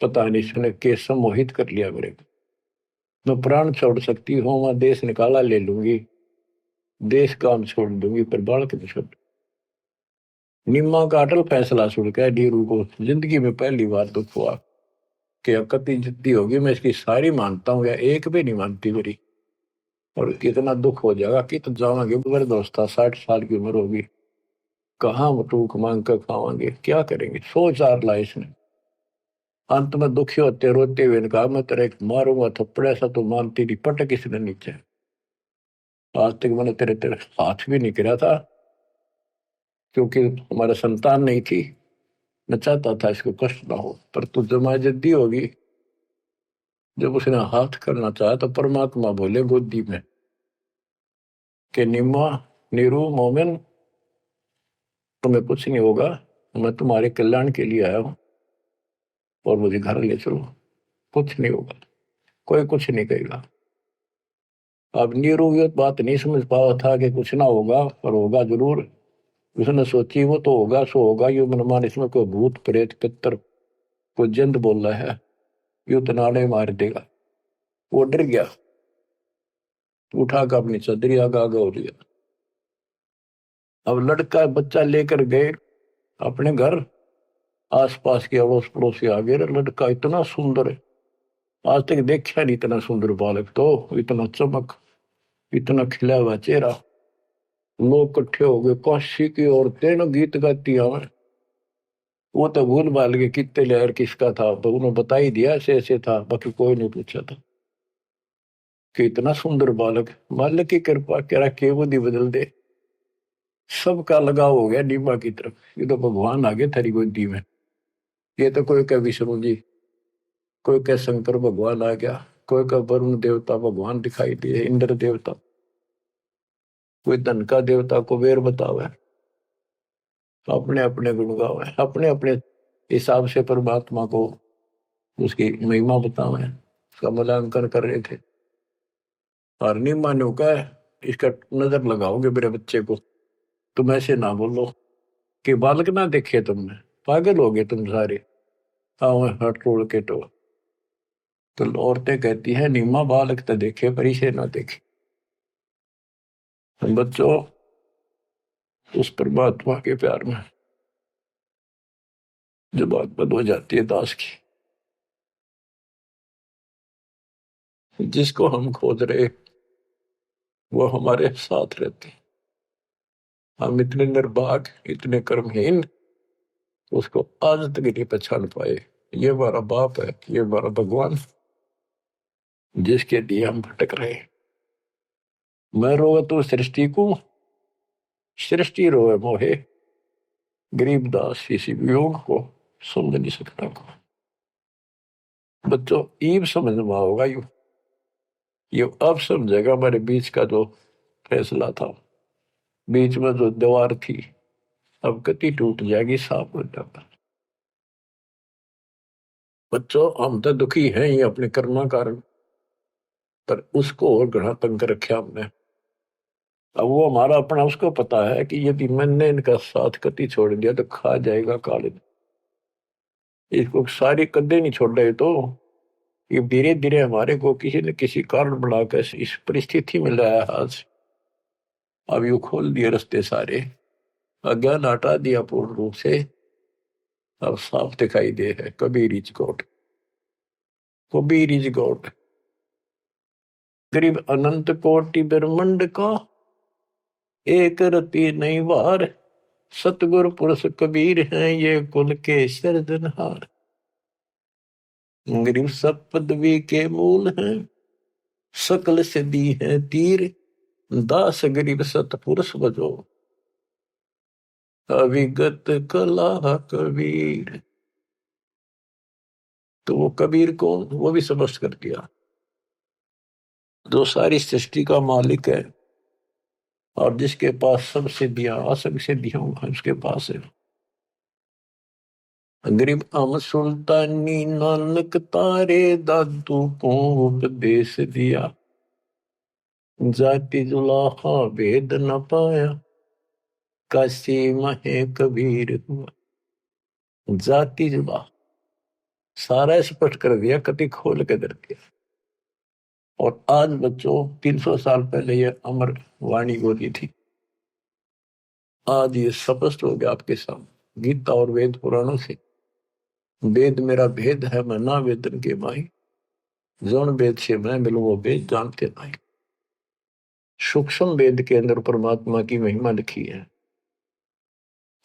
पता नहीं इसने कैसे मोहित कर लिया मेरे को। मैं प्राण छोड़ सकती हूँ, मैं देश निकाला ले लूंगी, देश काम छोड़ दूंगी पर बालक नहीं छोड़। निम्मा का अटल फैसला सुन के नीरू को जिंदगी में पहली बार दुख हुआ कि अकती जिद्दी होगी, मैं इसकी सारी मानता हूँ या एक भी नहीं मानती मेरी, और कितना दुख हो जाएगा कि तो जावांगे मेरे दोस्त 60 साल की उम्र होगी, कहाँ टूक मांग कर खावांगे, क्या करेंगे, 100 4 ला इसने। अंत में दुखी होते रोते हुए कहा मैं तेरे मारूंगा थप्पड़, ऐसा तो मानती नहीं, पटक इसने नीचे। आज तक मैंने तेरे तेरे हाथ भी नहीं गिरा था क्योंकि हमारा संतान नहीं थी, मैं चाहता था इसको कष्ट ना हो, पर तू जमा जद्दी होगी। जब उसने हाथ करना चाहा तो परमात्मा बोले गोदी में कि निम्मा, नीरू, मोमिन, तुम्हें कुछ नहीं होगा, मैं तुम्हारे कल्याण के लिए आया हूं और मुझे घर ले चलो, कुछ नहीं होगा, कोई कुछ नहीं कहेगा। अब नीरू ये बात नहीं समझ पाया था कि कुछ ना होगा, पर होगा जरूर। उसने सोची वो तो होगा सो होगा, यू मनमान इसमें कोई भूत प्रेत पितर कोई जंद बोल रहा है, यू तो नाड़े मार देगा। वो डर गया, उठा कर अपनी चदरी आगा आगा हो लिया। अब लड़का बच्चा लेकर गए अपने घर, आसपास के अड़ोस पड़ोसी आ गए, लड़का इतना सुंदर है, आज तक देखा नहीं इतना सुंदर बालक, तो इतना चमक, इतना खिला हुआ चेहरा। लोग इकट्ठे हो गए, काशी की औरतें ना गीत गाती हमें। वो तो भूल भाल के कितने लहर किसका था, तो उन्होंने बता ही दिया ऐसे ऐसे था, बाकी कोई नहीं पूछा था कि इतना सुंदर बालक, मालिक की कृपा कह रहा के बुद्धि बदल दे। सबका लगाव हो गया नीमा की तरफ, ये तो भगवान आ गए थारी गोदी में। ये तो कोई कह विष्णु जी, कोई कह शंकर भगवान आ गया, कोई कह वरुण देवता भगवान दिखाई दिए, इंद्र देवता, कोई धन का देवता कुबेर बतावे, अपने अपने गुण गावे, अपने अपने हिसाब से परमात्मा को उसकी महिमा बतावे, उसका मूल्यांकन कर रहे थे। और नीमा ने कहा इसका नजर लगाओगे मेरे बच्चे को, तुम ऐसे ना बोलो कि बालक ना देखे तुमने, पागल हो गए तुम सारे, आओ हट तोड़ के तो औरतें कहती है नीमा बालक तो देखे पर इसे ना देखे। बच्चों, उस परमात्मा के प्यार में जो बात बंद हो जाती है दास की, जिसको हम खोज रहे वो हमारे साथ रहते, हम इतने निर्भाग, इतने कर्महीन, उसको आज तक नहीं पहचान पाए। ये हमारा बाप है, ये हमारा भगवान, जिसके लिए हम भटक रहे। मैं रोवे तो सृष्टि को, सृष्टि रोवे मोहे, गरीबदास इसी वियोग को समझ नहीं सकता को। बच्चों ईब समझ में होगा ये अब समझेगा हमारे बीच का जो फैसला था, बीच में जो दीवार थी, अब गति टूट जाएगी, साफ हो जाता। बच्चों हम तो दुखी हैं ही अपने कर्मा कारण, पर उसको और घना तंग कर रखा हमने। अब वो हमारा अपना, उसको पता है कि यदि मैंने इनका साथ कति छोड़ दिया तो खा जाएगा काले, इसको सारी कदे नहीं छोड़ रहे, तो ये धीरे धीरे हमारे को किसी न किसी कारण बनाकर इस परिस्थिति में लाया आज। अब यू खोल दिए रास्ते सारे, अज्ञान हटा दिया पूर्ण रूप से, अब साफ दिखाई दे है Kabir is God, Kabir is God. करीब अनंत कोटि ब्रह्मंड का एक रति नहीं वार, सतगुरु पुरुष कबीर हैं ये कुल के सिरजनहार। गरीब सब पदवी के मूल हैं, सकल से दी है तीर, दास गरीब सतपुरुष बजो, अविगत कला कबीर। तो वो कबीर कौन, वो भी समझ कर दिया, जो सारी सृष्टि का मालिक है और जिसके पास सब सिद्धियां, असंग सिद्धियां उसके पास है। गरीब अम सुल्तानी नानक तारे दादू को उपदेश दिया, जाति जुलाहा भेद न पाया, काशी महे कबीर हुआ। जाति जुला सारा स्पष्ट कर दिया, कति खोल के दर दिया। और आज बच्चों 300 साल पहले ये अमर वाणी बोली थी, आज ये स्पष्ट हो गया आपके सामने गीता और वेद पुराणों से। वेद मेरा भेद है मैं ना वेदन के माही, जौन वेद से मैं मिलूं वो वेद जानते नहीं। सूक्ष्म वेद के अंदर परमात्मा की महिमा लिखी है।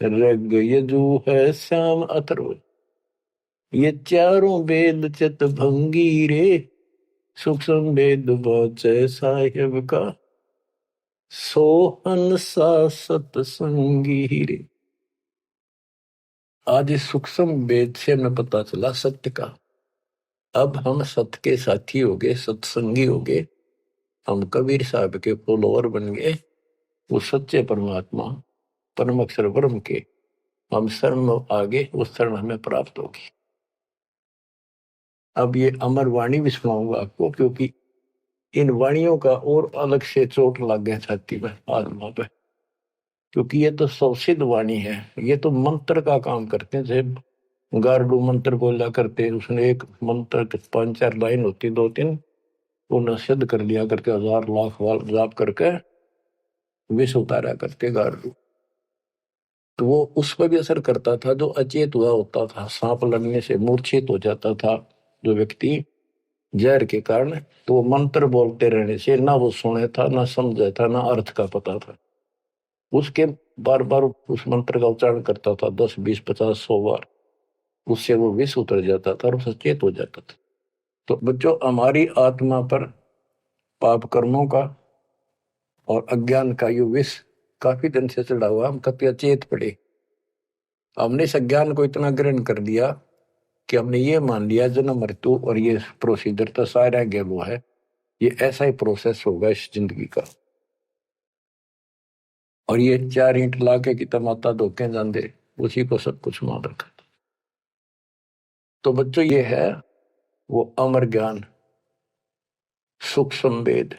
ऋग यजु है श्याम अथर्व, ये चारों वेद चित भंगी रे, सूक्ष्म वेद बाचे साहिब का, सोहन सा सतसंगी रे। आज इस सूक्ष्म वेद से हमें पता चला सत्य का। अब हम सत्य के साथी हो गए, सत्संगी हो गए, हम कबीर साहब के फॉलोअर बन गए। वो सच्चे परमात्मा परम अक्षर ब्रह्म के हम शरण आगे, उस शरण हमें प्राप्त होगी। अब ये अमर वाणी भी सुनाऊंगा आपको, क्योंकि इन वाणियों का और अलग से चोट लग गया छाती में, आत्मा पे, क्योंकि ये तो सौसिद्ध वाणी है। ये तो मंत्र का काम करते हैं। जैसे गारडू मंत्र बोला करते, उसने एक मंत्र 5-4 लाइन होती, 2-3, उन्हें सिद्ध कर लिया करके 1000 लाख बार जाप करके विष उतारा करते गारडू। तो वो उस पर भी असर करता था जो अचेत हुआ होता था। सांप लड़ने से मूर्छित हो जाता था जो व्यक्ति जहर के कारण, तो वो मंत्र बोलते रहने से ना वो सुने था, ना समझा था, ना अर्थ का पता था। उसके बार बार उस मंत्र का उच्चारण करता था 10, 20, 50, 100 बार, उससे वो विष उतर जाता था और सचेत हो जाता था। तो बच्चों, हमारी आत्मा पर पाप कर्मों का और अज्ञान का ये विष काफी दिन से चढ़ा हुआ, हम कभी अचेत पड़े। हमने इस अज्ञान को इतना ग्रहण कर दिया कि हमने ये मान लिया जन्म मृत्यु और ये प्रोसीजर तो सारा वो है, ये ऐसा ही प्रोसेस होगा इस जिंदगी का। और ये 4 ईंट लाके की तमाता धोखे जाते, उसी को सब कुछ मान रखा। तो बच्चों, ये है वो अमर ज्ञान, सूक्ष्म वेद,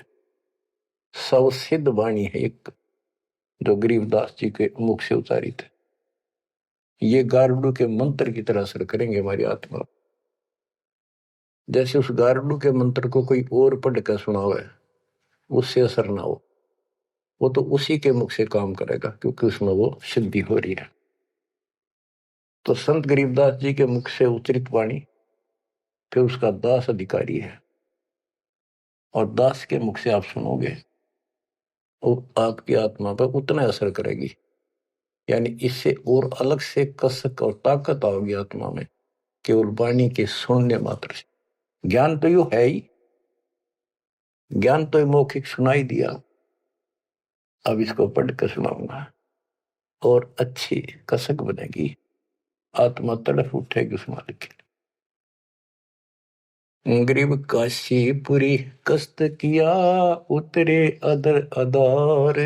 सवसिद्ध वाणी है एक, जो गरीबदास जी के मुख से उतारी थे। ये गारुड़ के मंत्र की तरह असर करेंगे हमारी आत्मा। जैसे उस गारुड़ के मंत्र को कोई और पढ़ कर सुनाओ है, उससे असर ना हो, वो तो उसी के मुख से काम करेगा, क्योंकि उसमें वो सिद्धि हो रही है। तो संत गरीबदास जी के मुख से उच्चरित वाणी फिर उसका दास अधिकारी है, और दास के मुख से आप सुनोगे वो आपकी आत्मा पर उतना असर करेगी। यानी इससे और अलग से कसक और ताकत आओगी आत्मा में, केवल वाणी के सुनने मात्र से। ज्ञान तो यू है ही, ज्ञान तो मौखिक सुनाई दिया, अब इसको पढ़कर सुनाऊंगा और अच्छी कसक बनेगी, आत्मा तड़फ उठेगी उस मालिक के लिए। गरीब काशीपुरी कष्ट किया, उतरे अदर अदार,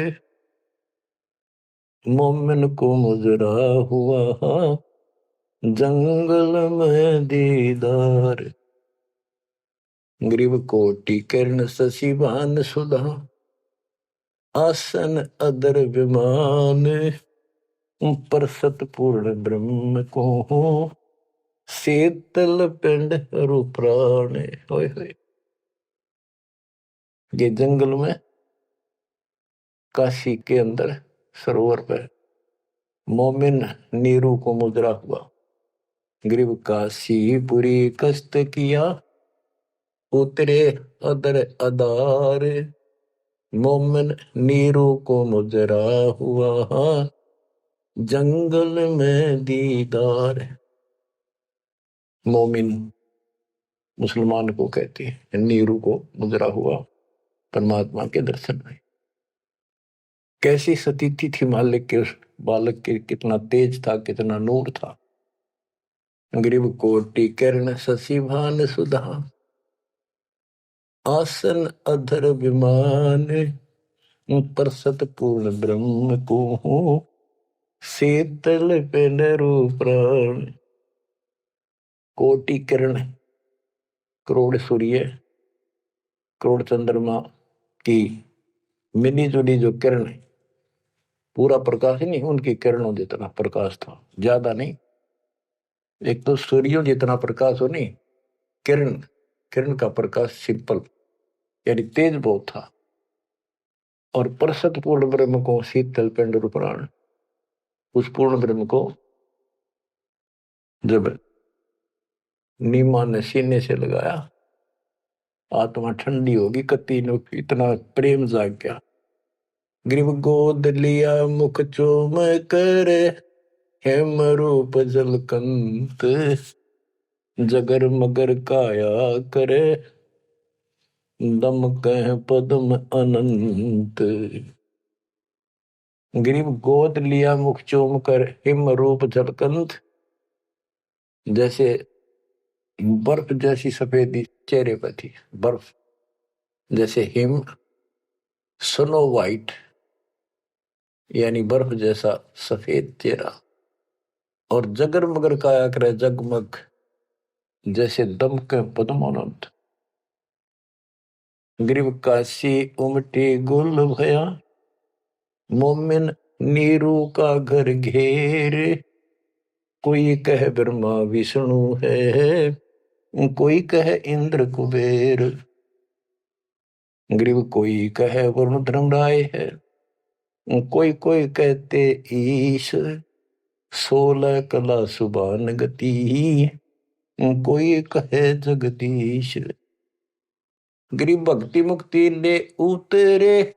मोमिन को मुजरा हुआ जंगल में दीदार। ग्रीव कोटि किरण शशिभान सुधा, आसन अदर विमान, पर सतपूर्ण ब्रह्म को शीतल पिंड हरु प्राण। होय होय। ये जंगल में काशी के अंदर सरोवर पर मोमिन नीरू को मुद्रा हुआ। ग्रीव काशीपुरी कष्ट किया, उतरे अदर अदार, मोमिन नीरू को मुजरा हुआ जंगल में दीदार। मोमिन मुसलमान को कहते हैं, नीरू को मुजरा हुआ परमात्मा के दर्शन में। कैसी सतीथि थी मालिक के उस बालक के, कितना तेज था, कितना नूर था। ग्रीव कोटि किरण शशिभान सुधा, आसन अधर विमान, पर सतपूर्ण ब्रह्म को शीतल पेनरु प्राण। कोटि किरण, करोड़ सूर्य, करोड़ चंद्रमा की मिली जुली जो किरण, पूरा प्रकाश नहीं, उनकी किरणों जितना प्रकाश था, ज्यादा नहीं। एक तो सूर्यों जितना प्रकाश हो नहीं, किरण, किरण का प्रकाश सिंपल, यानी तेज बहुत था। और परसत पूर्ण ब्रह्म को शीतल पिंड प्राण, उस पूर्ण ब्रह्म को जब नीमा ने सीने से लगाया, आत्मा ठंडी होगी, कति नो इतना प्रेम जाग गया। ग्रीव गोद लिया मुख चूम कर, हेम रूप जलकंत, जगर मगर काया करे, दम कह पद्म अनंत। ग्रीव गोद लिया मुख चूम कर, हिम रूप जलकंत, जैसे बर्फ जैसी सफेदी चेहरे पर थी, बर्फ जैसे हिम, स्नो वाइट यानी बर्फ जैसा सफेद चेहरा, और जगर मगर काया करे जगमग, जैसे दमक पद्मानंद। ग्रीव काशी उमटी गुल भया, मोमिन नीरू का घर घेर, कोई कह ब्रह्मा विष्णु है, कोई कह इंद्र कुबेर। ग्रीव कोई कह वरुण धर्मराय है, कोई कोई कहते ईश, 16 कला सुबान गति, कोई कहे जगदीश। ग्रीव भक्ति मुक्ति ले उतरे,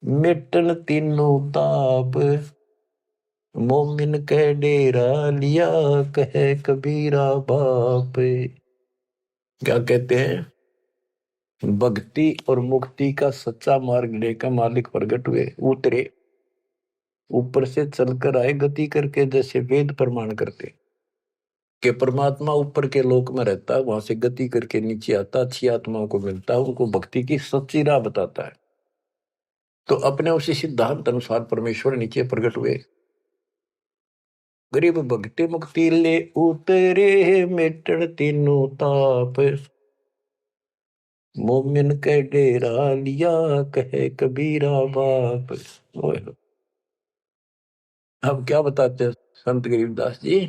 मिटन तीनों ताप, मोमिन कह डेरा लिया, कहे कबीरा बाप। क्या कहते हैं? भक्ति और मुक्ति का सच्चा मार्ग लेकर मालिक प्रकट हुए, उतरे, ऊपर से चलकर आए गति करके, जैसे वेद प्रमाण करते कि परमात्मा ऊपर के लोक में रहता है, वहां से गति करके नीचे आता, अच्छी आत्माओं को मिलता है, उनको भक्ति की सच्ची राह बताता है। तो अपने उसी सिद्धांत अनुसार परमेश्वर नीचे प्रकट हुए। गरीब भक्ति मुक्ति ले उतरे, मिटन तीनों ताप, मोमिन के डेरा लिया, कहे कबीरा बाप। अब क्या बताते हैं संत गरीबदास जी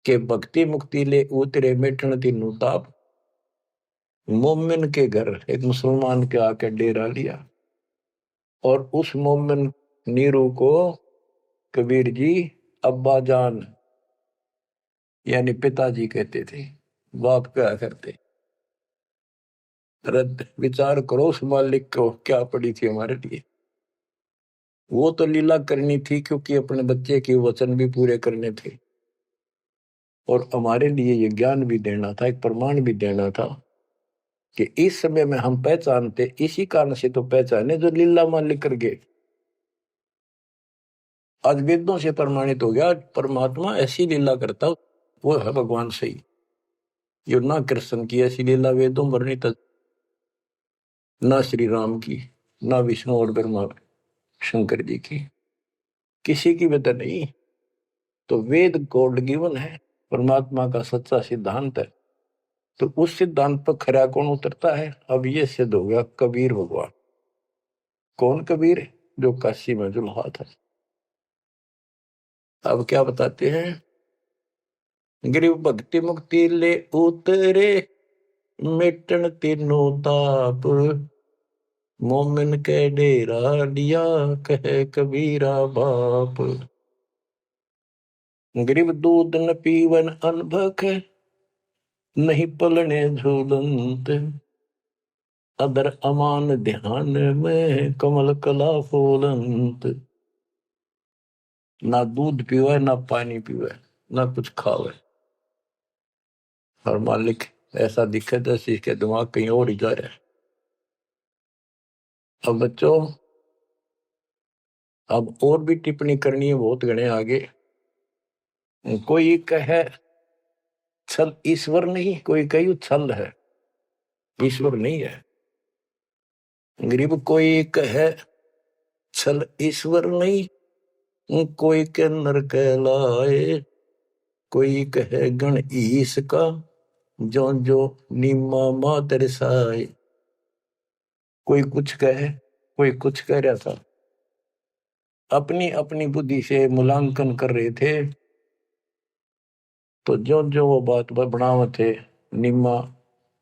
के भक्ति मुक्ति ले उतरे, मिटन तीनों ताप, मोमिन के घर एक मुसलमान के आके डेरा लिया, और उस मोमिन नीरू को कबीर जी अब्बा जान यानी पिताजी कहते थे, बाप क्या करते। रद्द विचार करो उस मालिक को क्या पड़ी थी हमारे लिए। वो तो लीला करनी थी क्योंकि अपने बच्चे के वचन भी पूरे करने थे, और हमारे लिए ये ज्ञान भी देना था, एक प्रमाण भी देना था कि इस समय में हम पहचानते, इसी कारण से तो पहचाने जो लीला मालिक कर गए। आज वेदों से प्रमाणित हो गया परमात्मा ऐसी लीला करता, वो है भगवान सही। यो ना कृष्ण की ऐसी लीला वेदों वर्णित, ना श्री राम की, ना विष्णु और ब्रह्मा शंकर जी की, किसी की वजह नहीं। तो वेद गॉड गिवन है, परमात्मा का सच्चा सिद्धांत है। तो उस सिद्धांत पर खरा कौन उतरता है? अब ये सिद्ध हो गया कबीर भगवान। कौन कबीर? जो काशी में जुल्हा था। अब क्या बताते हैं? गिरिव भक्ति मुक्ति ले उतरे, मिटन तीनों ताप, मोमिन के डेरा लिया, कहे कबीरा बाप। गिरिव दूध न पीवन अनभक, नहीं पलने झूलंत, अदर अमान ध्यान में, कमल कला फूलंत। ना दूध पीवे, ना पानी पीवे, ना कुछ खावे, और मालिक ऐसा दिखे जैसे इसके दिमाग कहीं और ही जा रहा है। अब बच्चों, अब और भी टिप्पणी करनी है बहुत घने आगे। कोई कहे छल ईश्वर नहीं, कोई कही छल है, ईश्वर नहीं है। गरीब कोई कहे छल ईश्वर नहीं, कोई के नर कहलाए, कोई कहे गण ईश का, जो जो नीमा माँ दर्शाए। कोई कुछ कहे, कोई कुछ कह रहा था, अपनी अपनी बुद्धि से मूल्यांकन कर रहे थे। तो जो जो वो बात बनावत थे, निम्मा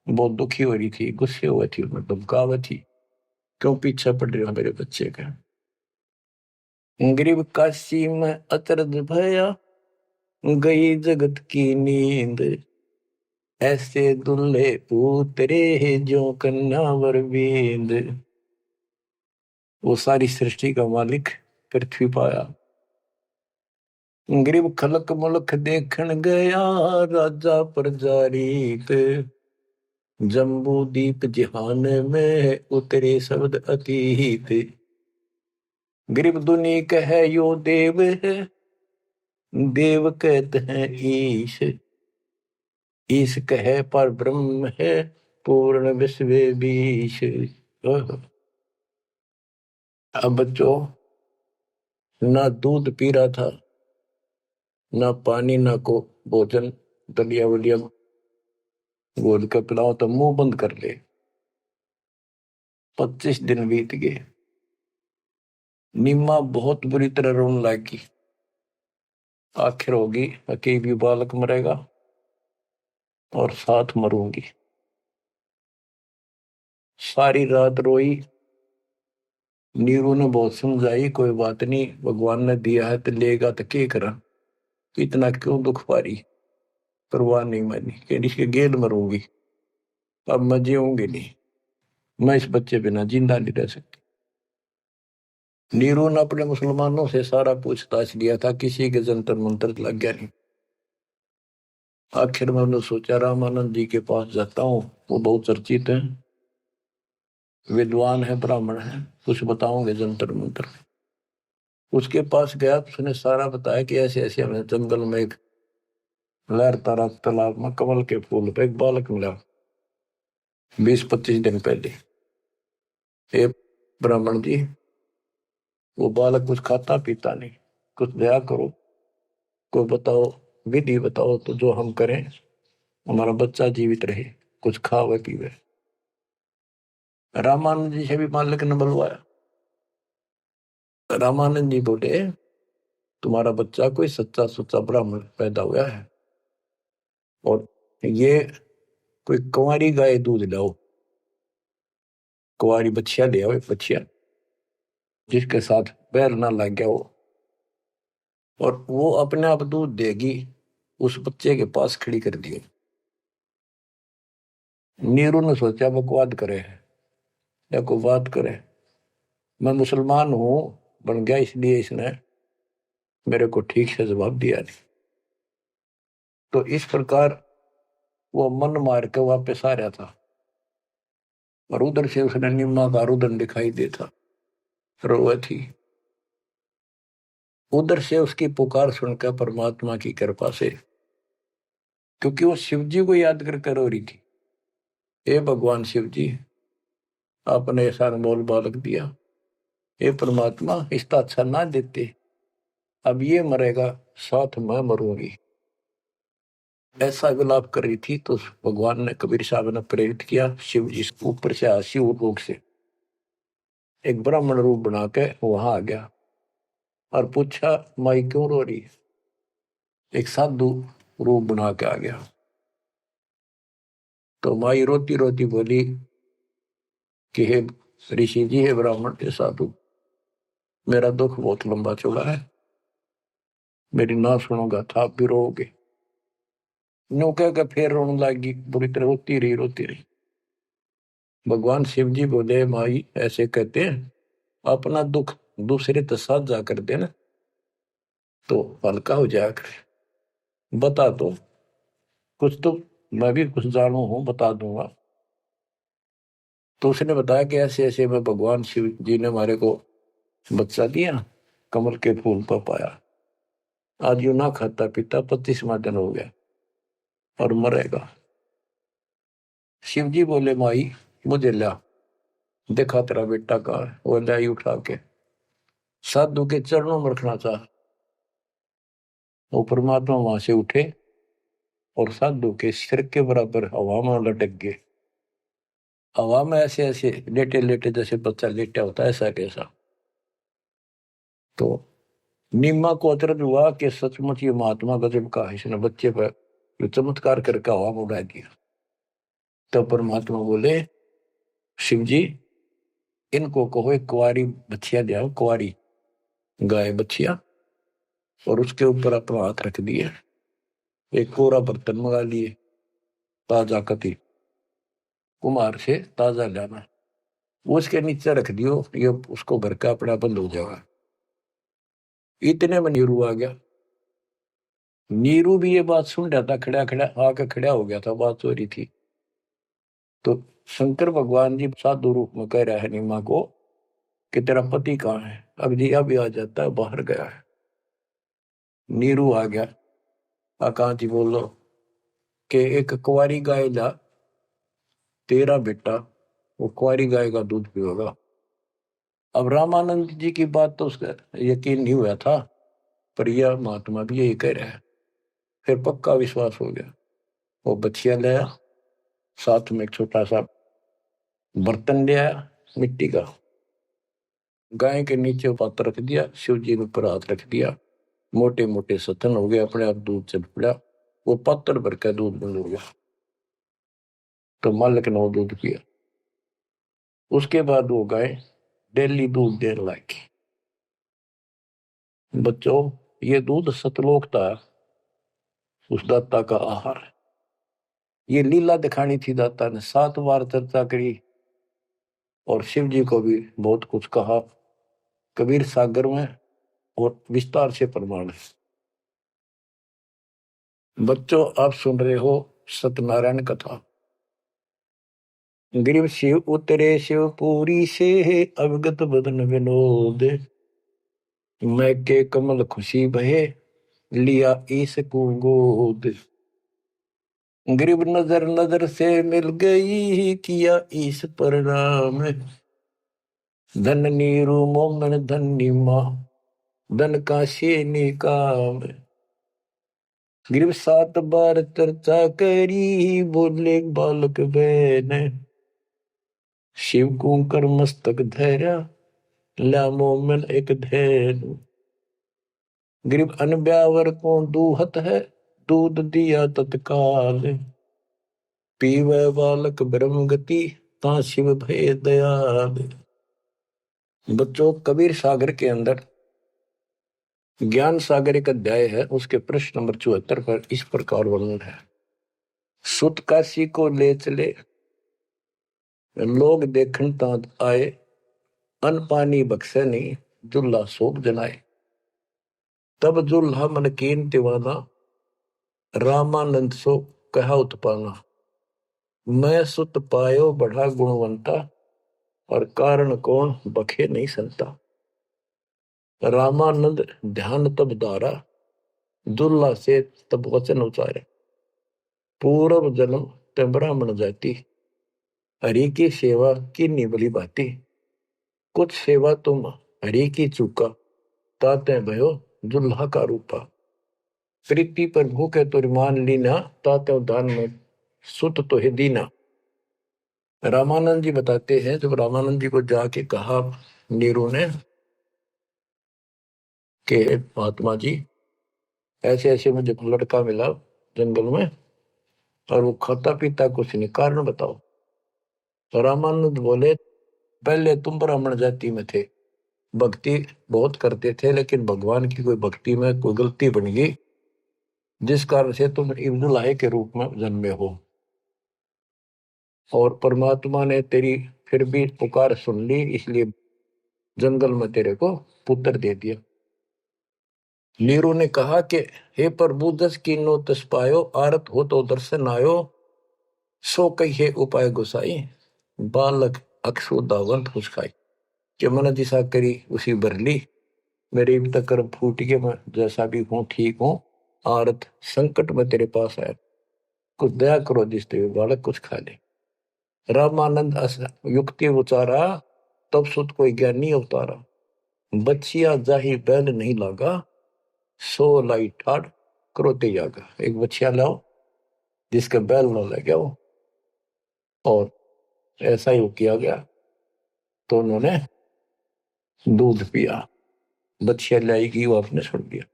बहुत दुखी हो रही थी, गुस्से हुई थी, मैं धमकावा थी, क्यों पीछा पड़ रहे हो मेरे बच्चे का। गरीब काशी में अचरज भया, गई जगत की नींद, ऐसे दुल्हे उतरे जो कन्नावर बींद। वो सारी सृष्टि का मालिक पृथ्वी पाया। गरीब खलक मुलक देखन गया, राजा प्रजारीत, जम्बू दीप जहान में उतरे शब्द अतीत। गरीब दुनी कहे यो देव है, देव कहते हैं ईश, ईश कहे पर ब्रह्म है, पूर्ण विश्व बीश। अब बच्चों, ना दूध पी रहा था, ना पानी, ना को भोजन, दलिया वलिया घोल कर पिलाओ तो मुंह बंद कर ले। 25 दिन बीत गए। नीमा बहुत बुरी तरह रोने लगी। आखिर होगी अकेली बालक मरेगा और साथ मरूंगी। सारी रात रोई। नीरू ने बहुत समझाई, कोई बात नहीं, भगवान ने दिया है तो लेगा, तो क्या करा, इतना क्यों दुख पा रही। परवाह नहीं मानी, कह इसके गेल मरूंगी, अब मैं जीऊंगी नहीं, मैं इस बच्चे बिना जिंदा नहीं रह सकती। नीरू ने अपने मुसलमानों से सारा पूछताछ लिया था, किसी के जंतर मंतर लग गया नहीं। आखिर में उन्होंने सोचा रामानंद जी के पास जाता हूँ, वो बहुत चर्चित है, विद्वान है, ब्राह्मण है, कुछ बताओगे जंतर मंतर। उसके पास गया तो उसने सारा बताया कि ऐसे ऐसे हमें जंगल में एक लहर तारा तालाब में कमल के फूल पे एक बालक मिला 20-25 दिन पहले। हे ब्राह्मण जी, वो बालक कुछ खाता पीता नहीं, कुछ दया करो, कोई बताओ, विधि बताओ तो जो हम करें, हमारा बच्चा जीवित रहे, कुछ खावे पीवे। रामानंद जी से भी मालिक ने बुलवाया। रामानंद जी बोले, तुम्हारा बच्चा कोई सच्चा सुच्चा ब्राह्मण पैदा हुआ है, और ये कोई कुंवारी गाय दूध लाओ, कुंवारी बच्चिया ले आओ, बच्चिया जिसके साथ पैर ना लग गया हो, और वो अपने आप दूध देगी। उस बच्चे के पास खड़ी कर दियो। नीरू ने सोचा बकवाद करे है या कोई बात करे, मैं मुसलमान हूं बन गया, इसलिए इसने मेरे को ठीक से जवाब दिया नहीं। तो इस प्रकार वो मन मार के वापस आ रहा था, और उधर से उसने निम्मा का रुदन दिखाई देता, रोए थी। उधर से उसकी पुकार सुनकर परमात्मा की कृपा से, क्योंकि वो शिव जी को याद कर रो रही थी, हे भगवान शिव जी, आपने ऐसा अनमोल बालक दिया, हे परमात्मा इसका अच्छा ना देते, अब ये मरेगा, साथ मैं मरूंगी। ऐसा विलाप कर रही थी तो भगवान ने, कबीर साहब ने प्रेरित किया, शिव जी ऊपर से शिव लोक से एक ब्राह्मण रूप बना के वहां आ गया और पूछा, माई क्यों रो रही है। एक साधु रूप बना के आ गया। तो माई रोती रोती बोली कि हे ऋषि जी, हे ब्राह्मण, हे साधु, मेरा दुख बहुत लंबा चौड़ा है, मेरी ना सुनोगा था आप भी रोगे। नो कह के फिर रोने लगी, बुरी तरह रोती रही, रोती रही। भगवान शिव जी बोले, माई ऐसे कहते हैं, अपना दुख दूसरे के साथ जा कर देना तो हल्का हो जाया करे। बता दो कुछ तो, मैं भी कुछ जानू हूं, बता दूंगा। तो उसने बताया कि ऐसे ऐसे में भगवान शिव जी ने हमारे को बच्चा दिया, कमल के फूल पर पाया, आज यू ना खाता पीता 25वां दिन हो गया और मरेगा। शिव जी बोले, माई मुझे ला, देखा तेरा बेटा कहाँ है। वो लाई उठा के साधु के चरणों में रखना चाह, वो परमात्मा वहां से उठे और साधु के सिर के बराबर हवा में लटक गए। हवा में ऐसे ऐसे लेटे लेटे जैसे बच्चा लेटा होता है, ऐसा कैसा। तो नीमा को अचरज हुआ कि सचमुच ये महात्मा गजब का है, इसने बच्चे पर जो चमत्कार करके हवा में उड़ा दिया। तो परमात्मा बोले शिव जी इनको कहो एक कुंवारी बच्चिया दे आओ, कुंवारी गाय बच्चिया, और उसके ऊपर अपना हाथ रख दिए, एक कोरा बर्तन मंगा लिए, ताजा कति कुमार से ताजा लाना, वो उसके नीचे रख दियो, ये उसको भर का अपना बंद हो जाएगा। इतने में नीरू आ गया। नीरू भी ये बात सुन रहा था, खड़ा खड़ा आके खड़ा हो गया था, बात हो रही थी। तो शंकर भगवान जी साधु रूप में कह रहा है नीमा को कि तेरा पति कहाँ है? अब जी अभी आ जाता है, बाहर गया है। नीरू आ गया, आकाश जी बोलो कि एक कुंवारी गाय ला, तेरा बेटा वो कुंवारी गाय का दूध पिएगा। अब रामानंद जी की बात तो उसका यकीन नहीं हुआ था, पर यह महात्मा भी यही कह रहा है। फिर पक्का विश्वास हो गया। वो बच्चिया लाया, साथ में एक छोटा सा बर्तन ले आया मिट्टी का, गाय के नीचे पात्र रख दिया, शिव जी ने ऊपर हाथ रख दिया, मोटे मोटे सतन हो गए, अपने आप दूध चल पड़ा, वो पात्र भर का दूध बंद हो गया। तो मालिक ने वो दूध पिया। उसके बाद वो गाय डेली दूध देने लगी। बच्चों ये दूध सतलोक था, उस दाता का आहार। ये लीला दिखानी थी दाता ने, 7 बार चर्चा करी और शिव जी को भी बहुत कुछ कहा, कबीर सागर में और विस्तार से प्रमाण है। बच्चों आप सुन रहे हो सत्यनारायण कथा। ग्रीव शिव उतरे शिवपुरी से, अवगत बदन विनोद, मैं के कमल खुशी बहे, लिया ईस को गोद। ग्रीव नजर नजर से मिल गई, किया ईस प्रणाम, धन नीरू मोमन धन नीमा, धन का शेनी काम। ग्रीव 7 बार चर्चा करी, बोले बालक बहन, शिव को कर मस्तक धैर्या, ला मोमन एक धैर्य। ग्रीव अनब्यावर को दूहत है, दूध दिया तत्काल, पीवे बालक ब्रह्म गति, ता शिव भय दयाल। बच्चों कबीर सागर के अंदर ज्ञान सागर एक अध्याय है, उसके प्रश्न नंबर 74 पर इस प्रकार वर्णन है। सुत काशी को ले चले, लोग देखन तात आए, अन पानी बख्शे नहीं, जुल्ला शोक जनाए। तब जुल्हा मन कीन दीवाना, रामानंद सो कहा उत्पाना। मैं सुत पायो बढ़ा गुणवंता, और कारण कौन बखे नहीं संता। रामानंद ध्यान तब दारा, दुल्ला से तब वचन उचारे। पूर्व जन्म ते ब्राह्मण जाति, हरि की सेवा की निबली बाती। कुछ सेवा तुम हरि की चूका, ताते भयो दुल्हा का रूपा। प्रीति पर भूखे तो मान लीना, ताते दान में सुत तो है दीना। रामानंद जी बताते हैं, जब रामानंद जी को जाके कहा नीरू ने कि महात्मा जी ऐसे ऐसे मुझे लड़का मिला जंगल में, और वो खाता पीता कुछ नहीं, कारण बताओ। तो रामानंद बोले पहले तुम ब्राह्मण जाति में थे, भक्ति बहुत करते थे, लेकिन भगवान की कोई भक्ति में कोई गलती बन गई, जिस कारण से तुम इब्नुल्लाह के रूप में जन्मे हो, और परमात्मा ने तेरी फिर भी पुकार सुन ली, इसलिए जंगल में तेरे को पुत्र दे दिया। नीरू ने कहा कि हे प्रभु 10 कीनो तस पायो, आरत हो तो दर्शन आयो, सो कही उपाय गुसाई, बालक अक्षुदावंत मुस्काई। कि मन दिशा करी उसी भरली, मेरे अब तक कर्म फूट के, मैं जैसा भी हूँ ठीक हूँ, आरत संकट में तेरे पास आया, कुछ दया करो जिसते हुए बालक कुछ खा ले। रामानंद युक्ति उचारा, तब सुत कोई ज्ञानी अवतारा। बच्चिया जाही बैल नहीं लागा, सो लाई ठाड़ क्रोते जागा। एक बच्चिया लाओ जिसका बैल न लग गया वो, और ऐसा ही किया गया। तो उन्होंने दूध पिया, बच्चिया लाएगी, वो आपने छोड़ दिया।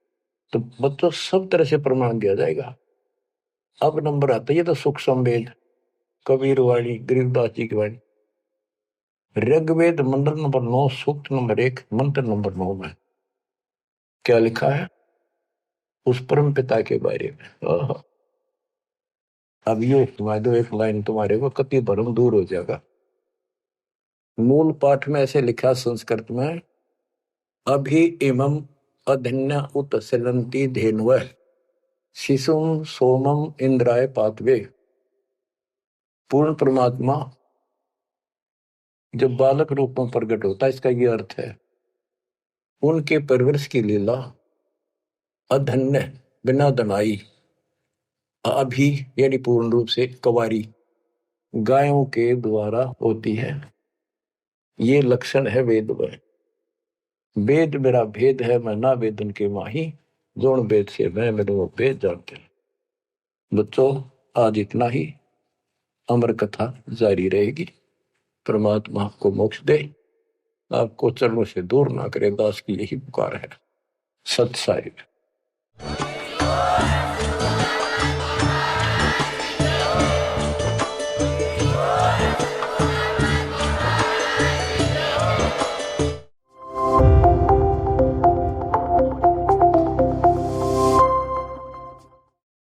तो बच्चों सब तरह से प्रमाण दिया जाएगा। अब नंबर आता है, ये तो सुख संवेद कबीर वाणी, गरीबदास जी की वाणी। ऋग्वेद मंडल नंबर 9, सूक्त नंबर 1, मंत्र नंबर 9 में क्या लिखा है उस परम पिता के बारे में। अब ये सुना दो एक लाइन, तुम्हारे को कति भरम दूर हो जाएगा। मूल पाठ में ऐसे लिखा संस्कृत में, अभि इमं अधन्य उत सिलंती धेनुव शिशुम सोमम इंद्राय पातवे। पूर्ण परमात्मा जब बालक रूप में प्रकट होता है, इसका ये अर्थ है उनके परवरिश की लीला अधन्य बिना दनाई, अभी यानी पूर्ण रूप से कवारी गायों के द्वारा होती है। ये लक्षण है वेद में। वेद मेरा भेद है, मैं ना वेदन के माही, जोन वेद से मैं मेरे वो भेद जानते हैं। बच्चों आज इतना ही, अमर कथा जारी रहेगी। परमात्मा आपको मोक्ष दे, आपको चरणों से दूर ना करे, दास की यही पुकार है। सत साहिब।